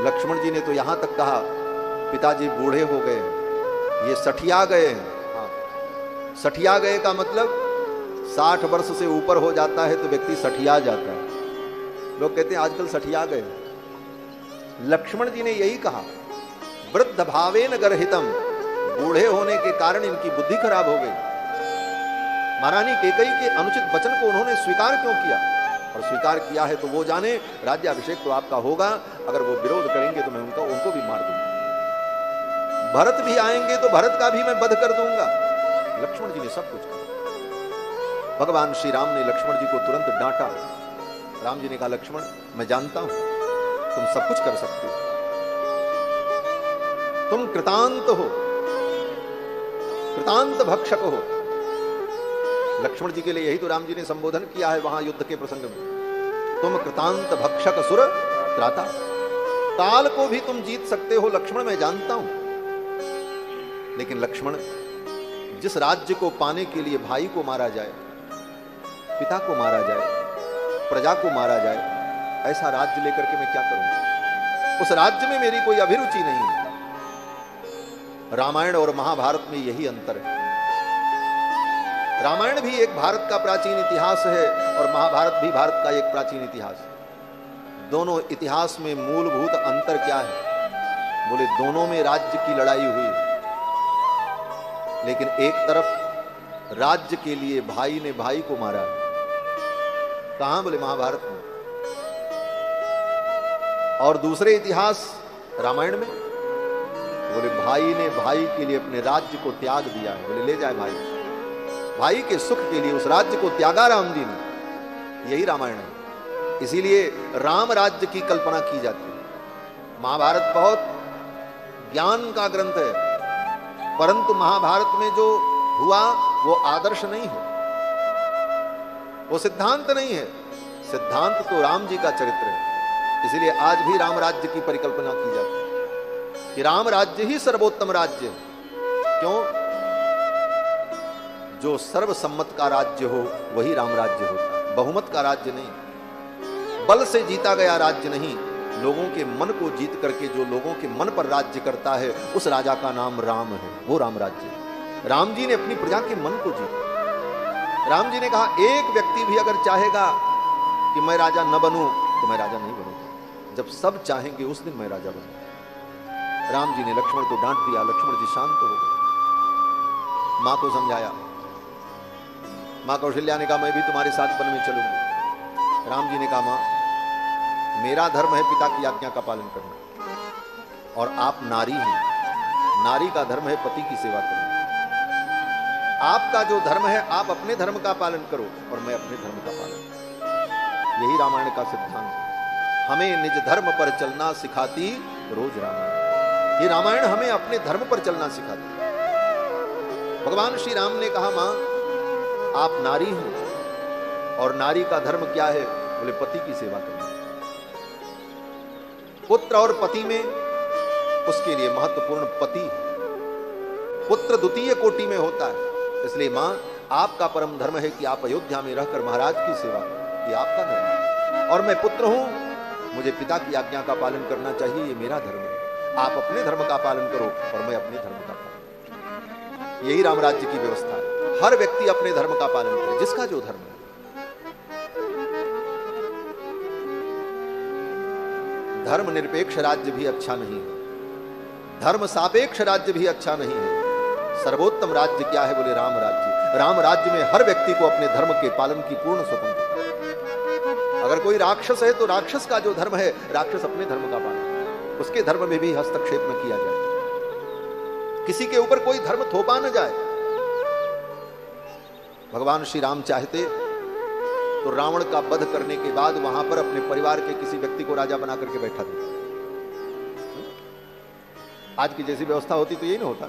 A: लक्ष्मण जी ने तो यहां तक कहा पिताजी बूढ़े हो गए, ये सठिया गए हैं। हाँ, सठिया गए का मतलब 60 वर्ष से ऊपर हो जाता है तो व्यक्ति सठिया जाता है। लोग कहते हैं आजकल सठिया गए। लक्ष्मण जी ने यही कहा वृद्ध भावेन गर्हितम, बूढ़े होने के कारण इनकी बुद्धि खराब हो गई। महारानी कैकेयी के अनुचित वचन को उन्होंने स्वीकार क्यों किया? और स्वीकार किया है तो वो जाने राज्याभिषेक तो आपका होगा, अगर वो विरोध करेंगे तो मैं उनको भी मार दूंगा। भरत भी आएंगे तो भरत का भी मैं वध कर दूंगा। लक्ष्मण जी ने सब कुछ कहा। भगवान श्री राम ने लक्ष्मण जी को तुरंत डांटा। राम जी ने कहा लक्ष्मण मैं जानता हूं तुम सब कुछ कर सकते हो, तुम कृतांत हो, कृतांत भक्षक हो। लक्ष्मण जी के लिए यही तो राम जी ने संबोधन किया है वहां युद्ध के प्रसंग में। तुम कृतांत भक्षक सुर त्राता, काल को भी तुम जीत सकते हो लक्ष्मण मैं जानता हूं। लेकिन लक्ष्मण जिस राज्य को पाने के लिए भाई को मारा जाए, पिता को मारा जाए, प्रजा को मारा जाए, ऐसा राज्य लेकर के मैं क्या करूंगा? उस राज्य में मेरी कोई अभिरुचि नहीं है। रामायण और महाभारत में यही अंतर है। रामायण भी एक भारत का प्राचीन इतिहास है और महाभारत भी भारत का एक प्राचीन इतिहास है। दोनों इतिहास में मूलभूत अंतर क्या है? बोले दोनों में राज्य की लड़ाई हुई है, लेकिन एक तरफ राज्य के लिए भाई ने भाई को मारा है। कहां? बोले महाभारत में। और दूसरे इतिहास रामायण में बोले भाई ने भाई के लिए अपने राज्य को त्याग दिया है। बोले ले जाए भाई, भाई के सुख के लिए उस राज्य को त्यागा राम जी ने। यही रामायण है। इसीलिए राम राज्य की कल्पना की जाती है। महाभारत बहुत ज्ञान का ग्रंथ है, परंतु महाभारत में जो हुआ वो आदर्श नहीं है, वो सिद्धांत नहीं है। सिद्धांत तो राम जी का चरित्र है। इसीलिए आज भी राम राज्य की परिकल्पना की जाती है कि राम राज्य ही सर्वोत्तम राज्य है। क्यों? जो सर्वसम्मत का राज्य हो वही राम राज्य होता है, बहुमत का राज्य नहीं, बल से जीता गया राज्य नहीं। लोगों के मन को जीत करके जो लोगों के मन पर राज्य करता है उस राजा का नाम राम है, वो राम राज्य है। राम जी ने अपनी प्रजा के मन को जीता। राम जी ने कहा एक व्यक्ति भी अगर चाहेगा कि मैं राजा न बनूं तो मैं राजा नहीं बनूंगा, जब सब चाहेंगे उस दिन मैं राजा बनूंगा। राम जी ने लक्ष्मण को डांट दिया, लक्ष्मण जी शांत हो गए। मां को समझाया। मां कौशल्या ने कहा मैं भी तुम्हारे साथ वन में चलूंगी। राम जी ने कहा मां मेरा धर्म है पिता की आज्ञा का पालन करना, और आप नारी हैं, नारी का धर्म है पति की सेवा करना। आपका जो धर्म है आप अपने धर्म का पालन करो और मैं अपने धर्म का पालन करूं। यही रामायण का सिद्धांत है। हमें निज धर्म पर चलना सिखाती रोज रामायण। ये रामायण हमें अपने धर्म पर चलना सिखाती। भगवान श्री राम ने कहा मां आप नारी हैं और नारी का धर्म क्या है? बोले पति की सेवा करना। पुत्र और पति में उसके लिए महत्वपूर्ण पति है। पुत्र द्वितीय कोटि में होता है। इसलिए मां आपका परम धर्म है कि आप अयोध्या में रहकर महाराज की सेवा करें, ये आपका धर्म है। और मैं पुत्र हूं, मुझे पिता की आज्ञा का पालन करना चाहिए, ये मेरा धर्म है। आप अपने धर्म का पालन करो और मैं अपने धर्म का पालन। यही राम राज्य की व्यवस्था है। हर व्यक्ति अपने धर्म का पालन करे, जिसका जो धर्म है। धर्म निरपेक्ष राज्य भी अच्छा नहीं है, धर्म सापेक्ष राज्य भी अच्छा नहीं है। सर्वोत्तम राज्य क्या है? बोले राम राज्य। राम राज्य में हर व्यक्ति को अपने धर्म के पालन की पूर्ण स्वतंत्रता है। अगर कोई राक्षस है तो राक्षस का जो धर्म है, राक्षस अपने धर्म का पालन, उसके धर्म में भी हस्तक्षेप न किया जाए, किसी के ऊपर कोई धर्म थोपा न जाए। भगवान श्री राम चाहते तो रावण का वध करने के बाद वहां पर अपने परिवार के किसी व्यक्ति को राजा बना करके बैठा देते। आज की जैसी व्यवस्था होती तो यही ना होता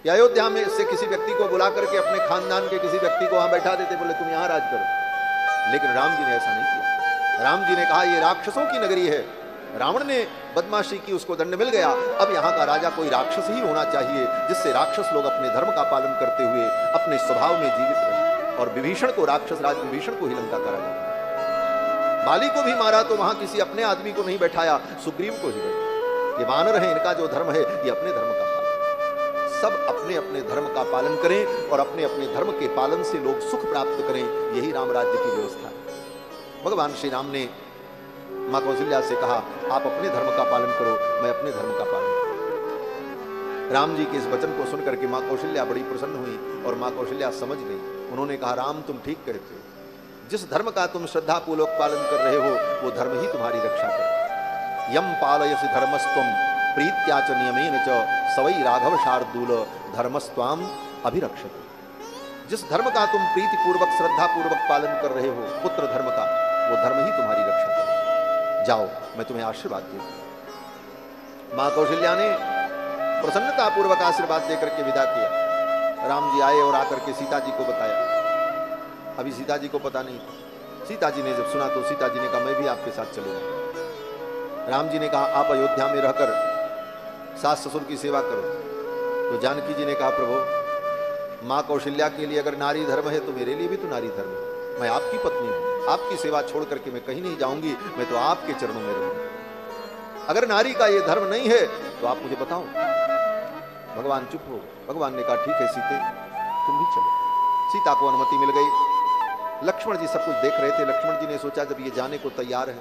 A: कि अयोध्या में से किसी व्यक्ति को बुला करके अपने खानदान के किसी व्यक्ति को वहां बैठा देते, बोले तुम यहां राज करो। लेकिन राम जी ने ऐसा नहीं किया। राम जी ने कहा ये राक्षसों की नगरी है, रावण ने बदमाशी की, उसको दंड मिल गया, अब यहाँ का राजा कोई राक्षस ही होना चाहिए, जिससे राक्षस लोग अपने धर्म का पालन करते हुए अपने स्वभाव में जीवित रहे। और विभीषण को, राक्षस राज विभीषण को ही लंका का राजा, बाली को भी मारा तो वहां किसी अपने आदमी को नहीं बैठाया, सुग्रीव को ही बैठाया। ये वानर है, इनका जो धर्म है ये अपने धर्म का पालन, सब अपने अपने धर्म का पालन करें और अपने अपने धर्म के पालन से लोग सुख प्राप्त करें, यही राम राज्य की व्यवस्था है। भगवान श्री राम ने मां कौशल्या से कहा आप अपने धर्म का पालन करो, मैं अपने धर्म का पालन करूं। राम जी के इस वचन को सुनकर के मां कौशल्या बड़ी प्रसन्न हुई और मां कौशल्या समझ गई। उन्होंने कहा राम तुम ठीक कहते हो, जिस धर्म का तुम श्रद्धा पूर्वक पालन कर रहे हो वो धर्म ही तुम्हारी रक्षा करे। यम पालयसि धर्मस्त्वम प्रीत्या च नियमेन च सवै राघव शार्दूल धर्मस्त्वाम अभिरक्षते। जिस धर्म का तुम प्रीति पूर्वक श्रद्धा पूर्वक पालन कर रहे हो, पुत्र धर्म का, वो धर्म ही तुम्हारी रक्षा करे। जाओ मैं तुम्हें आशीर्वाद देता हूं। मां कौशल्या ने प्रसन्नता पूर्वक आशीर्वाद देकर के विदा किया। राम जी आए और आकर के सीता जी को बताया। अभी सीता जी को पता नहीं था। सीता जी ने जब सुना तो सीता जी ने कहा मैं भी आपके साथ चलूंगा। राम जी ने कहा आप अयोध्या में रहकर सास ससुर की सेवा करो। तो जानकी जी ने कहा प्रभु मां कौशल्या के लिए अगर नारी धर्म है तो मेरे लिए भी तो नारी धर्म है, मैं आपकी पत्नी हूं, आपकी सेवा छोड़ करके मैं कहीं नहीं जाऊंगी, मैं तो आपके चरणों में रहूंगी। अगर नारी का ये धर्म नहीं है तो आप मुझे बताओ। भगवान चुप हो। भगवान ने कहा ठीक है सीते तुम भी चलो। सीता को अनुमति मिल गई। लक्ष्मण जी सब कुछ देख रहे थे। लक्ष्मण जी ने सोचा जब ये जाने को तैयार है,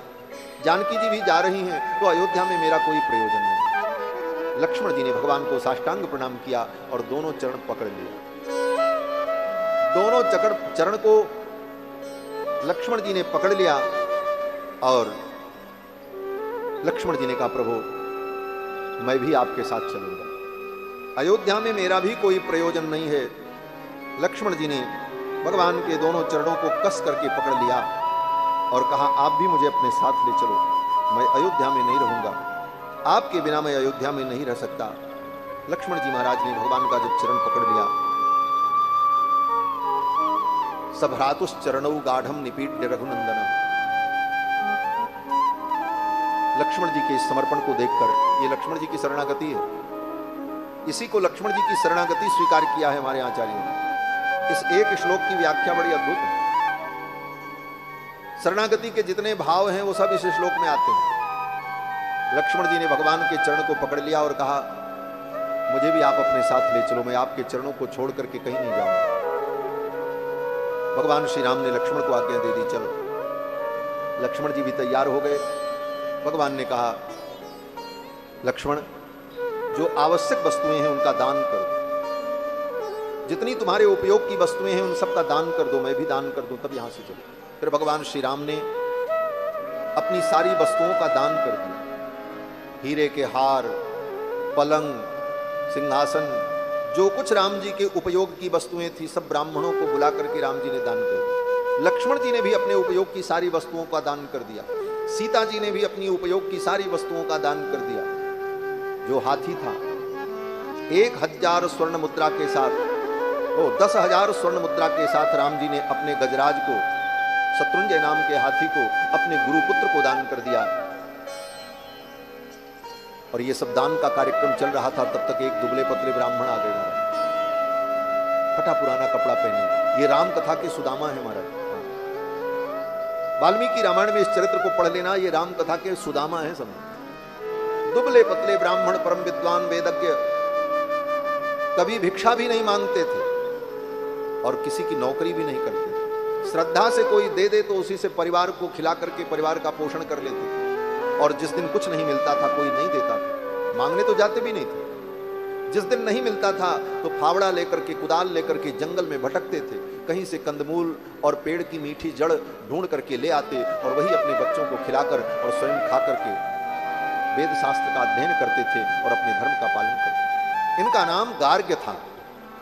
A: जानकी जी भी जा रही हैं, तो अयोध्या में मेरा कोई प्रयोजन नहीं। लक्ष्मण जी ने भगवान को साष्टांग प्रणाम किया और दोनों चरण पकड़ लिए। दोनों चरण को लक्ष्मण जी ने पकड़ लिया और लक्ष्मण जी ने कहा प्रभु मैं भी आपके साथ चलूंगा, अयोध्या में मेरा भी कोई प्रयोजन नहीं है। लक्ष्मण जी ने भगवान के दोनों चरणों को कस करके पकड़ लिया और कहा आप भी मुझे अपने साथ ले चलो, मैं अयोध्या में नहीं रहूंगा, आपके बिना मैं अयोध्या में नहीं रह सकता। लक्ष्मण जी महाराज ने भगवान का जब चरण पकड़ लिया, सभ्रातुश्चरणौ गाढ़म निपीड्य रघुनंदनम। लक्ष्मण जी के इस समर्पण को देखकर, ये लक्ष्मण जी की शरणागति है, इसी को लक्ष्मण जी की शरणागति स्वीकार किया है हमारे आचार्यों ने। इस एक श्लोक की व्याख्या बड़ी अद्भुत है। शरणागति के जितने भाव हैं वो सब इस श्लोक में आते हैं। लक्ष्मण जी ने भगवान के चरण को पकड़ लिया और कहा मुझे भी आप अपने साथ ले चलो, मैं आपके चरणों को छोड़ करके कहीं नहीं जाऊंगा। भगवान श्री राम ने लक्ष्मण को आज्ञा दे दी चलो। लक्ष्मण जी भी तैयार हो गए। भगवान ने कहा लक्ष्मण जो आवश्यक वस्तुएं हैं उनका दान कर दो, जितनी तुम्हारे उपयोग की वस्तुएं हैं उन सब का दान कर दो, मैं भी दान कर दूं, तब यहां से चलो। फिर भगवान श्री राम ने अपनी सारी वस्तुओं का दान कर दिया। हीरे के हार, पलंग, सिंहासन, जो कुछ राम जी के उपयोग की वस्तुएं थी सब ब्राह्मणों को बुला करके राम जी ने दान कर दिया। लक्ष्मण जी ने भी अपने उपयोग की सारी वस्तुओं का दान कर दिया। सीता जी ने भी अपनी उपयोग की सारी वस्तुओं का दान कर दिया। जो हाथी था 1000 स्वर्ण मुद्रा के साथ, 10,000 स्वर्ण मुद्रा के साथ राम जी ने अपने गजराज को, शत्रुंजय नाम के हाथी को, अपने गुरुपुत्र को दान कर दिया। और ये सब दान का कार्यक्रम चल रहा था, तब तक एक दुबले पतले ब्राह्मण आ गए महाराज, फटा पुराना कपड़ा पहने। ये राम कथा के सुदामा है महाराज। वाल्मीकि रामायण में इस चरित्र को पढ़ लेना, ये राम कथा के सुदामा है समझ। दुबले पतले ब्राह्मण, परम विद्वान वेदज्ञ, कभी भिक्षा भी नहीं मांगते थे और किसी की नौकरी भी नहीं करते थे। श्रद्धा से कोई दे दे तो उसी से परिवार को खिला करके परिवार का पोषण कर लेते थे। और जिस दिन कुछ नहीं मिलता था, कोई नहीं देता था, मांगने तो जाते भी नहीं थे। जिस दिन नहीं मिलता था तो फावड़ा लेकर के, कुदाल लेकर के जंगल में भटकते थे, कहीं से कंदमूल और पेड़ की मीठी जड़ ढूंढ करके ले आते और वही अपने बच्चों को खिलाकर और स्वयं खा करके वेद शास्त्र का अध्ययन करते थे और अपने धर्म का पालन करते थे। इनका नाम गार्ग्य था,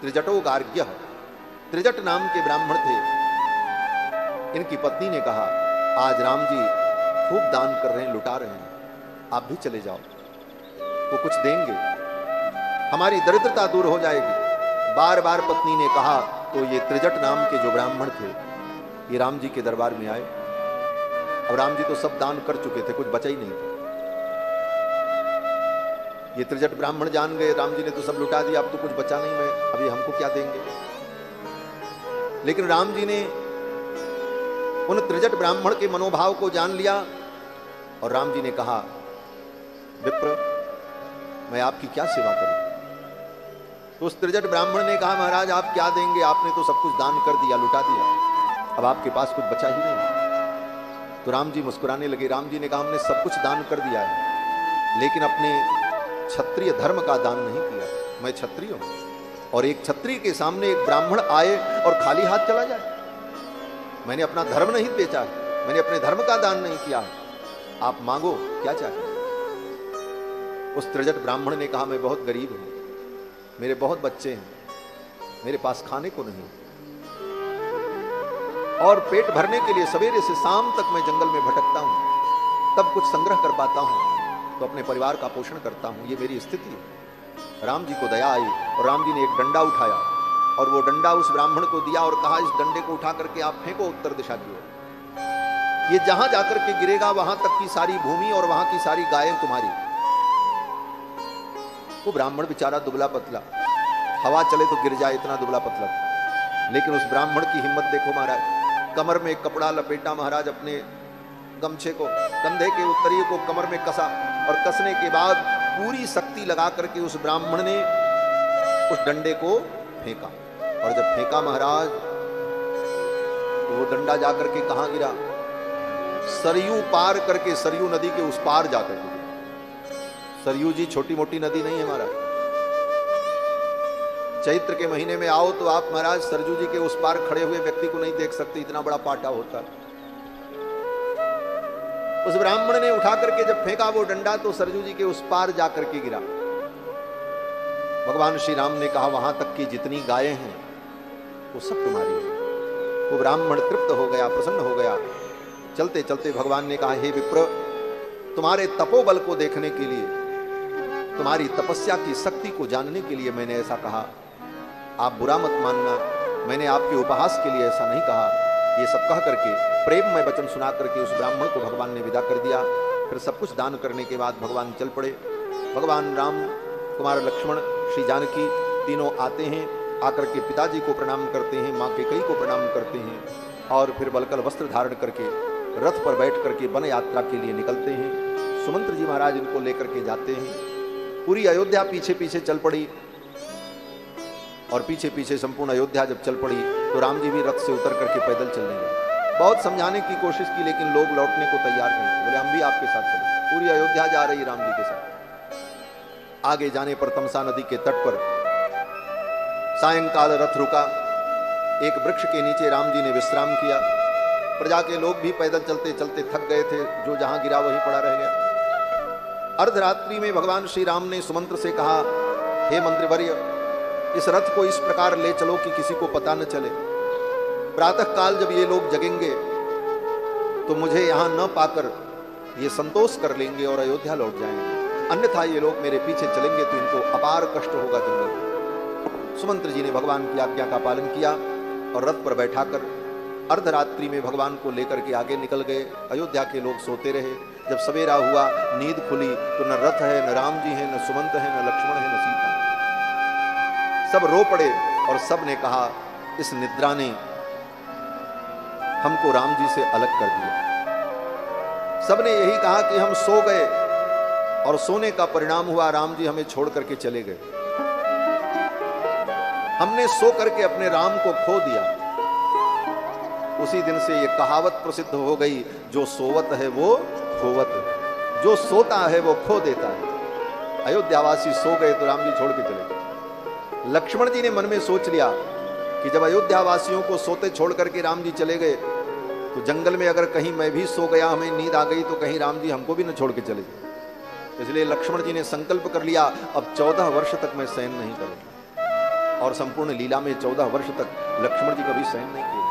A: त्रिजटो गार्ग्य। त्रिजट नाम के ब्राह्मण थे। इनकी पत्नी ने कहा आज राम जी खूब दान कर रहे हैं, लुटा रहे हैं, आप भी चले जाओ, वो कुछ देंगे, हमारी दरिद्रता दूर हो जाएगी। बार बार पत्नी ने कहा तो ये त्रिजट नाम के जो ब्राह्मण थे ये राम जी के दरबार में आए। अब राम जी तो सब दान कर चुके थे, कुछ बचा ही नहीं था। ये त्रिजट ब्राह्मण जान गए राम जी ने तो सब लुटा दिया, अब तो कुछ बचा नहीं, मैं अभी हमको क्या देंगे। लेकिन राम जी ने उन त्रिजट ब्राह्मण के मनोभाव को जान लिया और राम जी ने कहा, विप्र मैं आपकी क्या सेवा करूं। तो उस त्रिजट ब्राह्मण ने कहा, महाराज आप क्या देंगे, आपने तो सब कुछ दान कर दिया, लुटा दिया, अब आपके पास कुछ बचा ही नहीं। तो राम जी मुस्कुराने लगे। राम जी ने कहा, हमने सब कुछ दान कर दिया है, लेकिन अपने क्षत्रिय धर्म का दान नहीं किया। मैं क्षत्रिय हूं और एक क्षत्रिय के सामने एक ब्राह्मण आए और खाली हाथ चला जाए, मैंने अपना धर्म नहीं बेचा, मैंने अपने धर्म का दान नहीं किया, आप मांगो क्या चाहते। उस त्रिजट ब्राह्मण ने कहा, मैं बहुत गरीब हूं, मेरे बहुत बच्चे हैं, मेरे पास खाने को नहीं, और पेट भरने के लिए सवेरे से शाम तक मैं जंगल में भटकता हूं, तब कुछ संग्रह कर पाता हूं तो अपने परिवार का पोषण करता हूं, ये मेरी स्थिति है। राम जी को दया आई और राम जी ने एक डंडा उठाया और वो डंडा उस ब्राह्मण को दिया और कहा, इस डंडे को उठा करके आप फेंको उत्तर दिशा की ओर, ये जहां जाकर के गिरेगा वहां तक की सारी भूमि और वहां की सारी गायें तुम्हारी। वो ब्राह्मण बेचारा दुबला पतला, हवा चले तो गिर जाए इतना दुबला पतला, लेकिन उस ब्राह्मण की हिम्मत देखो महाराज। कमर में कपड़ा लपेटा महाराज, अपने गमछे को, कंधे के उत्तरीय को कमर में कसा और कसने के बाद पूरी शक्ति लगा करके उस ब्राह्मण ने उस डंडे को फेंका। और जब फेंका महाराज तो वो डंडा जाकर के कहां गिरा, सरयू पार करके, सरयू नदी के उस पार जाकर के। सरयू जी छोटी मोटी नदी नहीं है महाराज। चैत्र के महीने में आओ तो आप महाराज सरयू जी के उस पार खड़े हुए व्यक्ति को नहीं देख सकते, इतना बड़ा पाटा होता है। उस ब्राह्मण ने उठा करके जब फेंका वो डंडा तो सरयू जी के उस पार जाकर के गिरा। भगवान श्री राम ने कहा, वहां तक की जितनी गायें हैं वो सब तुम्हारी है। वो ब्राह्मण तृप्त हो गया, प्रसन्न हो गया। चलते चलते भगवान ने कहा, हे विप्र, तुम्हारे तपोबल को देखने के लिए, तुम्हारी तपस्या की शक्ति को जानने के लिए मैंने ऐसा कहा, आप बुरा मत मानना, मैंने आपके उपहास के लिए ऐसा नहीं कहा। ये सब कह करके प्रेम में वचन सुना करके उस ब्राह्मण को भगवान ने विदा कर दिया। फिर सब कुछ दान करने के बाद भगवान चल पड़े। भगवान राम, कुमार लक्ष्मण, श्री जानकी तीनों आते हैं, आकर के पिताजी को प्रणाम करते हैं, माँ कैकेयी को प्रणाम करते हैं और फिर बलकल वस्त्र धारण करके रथ पर बैठ करके वन यात्रा के लिए निकलते हैं। सुमंत्र जी महाराज इनको लेकर के जाते हैं। पूरी अयोध्या पीछे पीछे चल पड़ी और पीछे पीछे संपूर्ण अयोध्या जब चल पड़ी तो राम जी भी रथ से उतर करके पैदल चलने लगे। बहुत समझाने की कोशिश की लेकिन लोग लौटने को तैयार नहीं, बोले हम भी आपके साथ चले। पूरी अयोध्या जा रही राम जी के साथ। आगे जाने पर तमसा नदी के तट पर सायंकाल रथ रुका। एक वृक्ष के नीचे राम जी ने विश्राम किया। प्रजा के लोग भी पैदल चलते चलते थक गए थे, जो जहां गिरा वहीं पड़ा रह गया। अर्धरात्रि में भगवान श्री राम ने सुमंत्र से कहा, हे मंत्रिवर्य, इस रथ को इस प्रकार ले चलो कि किसी को पता न चले। प्रातः काल जब ये लोग जगेंगे तो मुझे यहां न पाकर ये संतोष कर लेंगे और अयोध्या लौट जाएंगे, अन्यथा ये लोग मेरे पीछे चलेंगे तो इनको अपार कष्ट होगा जंगल। सुमंत्र जी ने भगवान की आज्ञा का पालन किया और रथ पर बैठाकर अर्धरात्रि में भगवान को लेकर के आगे निकल गए। अयोध्या के लोग सोते रहे। जब सवेरा हुआ, नींद खुली तो न रथ है, न राम जी है, न सुमंत है, न लक्ष्मण है, न सीता। सब रो पड़े और सब ने कहा, इस निद्रा ने हमको राम जी से अलग कर दिया। सब ने यही कहा कि हम सो गए और सोने का परिणाम हुआ राम जी हमें छोड़ करके चले गए। हमने सो करके अपने राम को खो दिया। उसी दिन से ये कहावत प्रसिद्ध हो गई, जो सोवत है वो खोवत है, जो सोता है वो खो देता है। अयोध्यावासी सो गए तो राम जी छोड़ के चले गए। लक्ष्मण जी ने मन में सोच लिया कि जब अयोध्यावासियों को सोते छोड़ करके राम जी चले गए तो जंगल में अगर कहीं मैं भी सो गया, हमें नींद आ गई, तो कहीं राम जी हमको भी न छोड़ के चले जाए। इसलिए लक्ष्मण जी ने संकल्प कर लिया, अब 14 वर्ष तक मैं शयन नहीं करूंगा। और संपूर्ण लीला में 14 वर्ष तक लक्ष्मण जी कभी शयन नहीं किए।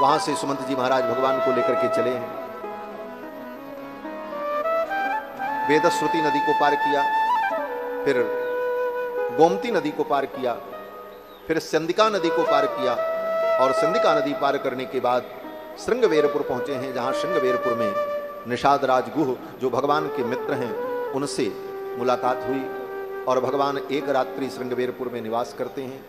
A: वहां से सुमंत जी महाराज भगवान को लेकर के चले हैं। वेदश्रुति नदी को पार किया, फिर गोमती नदी को पार किया, फिर संदिका नदी को पार किया और संधिका नदी पार करने के बाद श्रृंगवेरपुर पहुंचे हैं, जहां श्रृंगवेरपुर में निषाद राज गुह जो भगवान के मित्र हैं उनसे मुलाकात हुई और भगवान एक रात्रि श्रृंगवेरपुर में निवास करते हैं।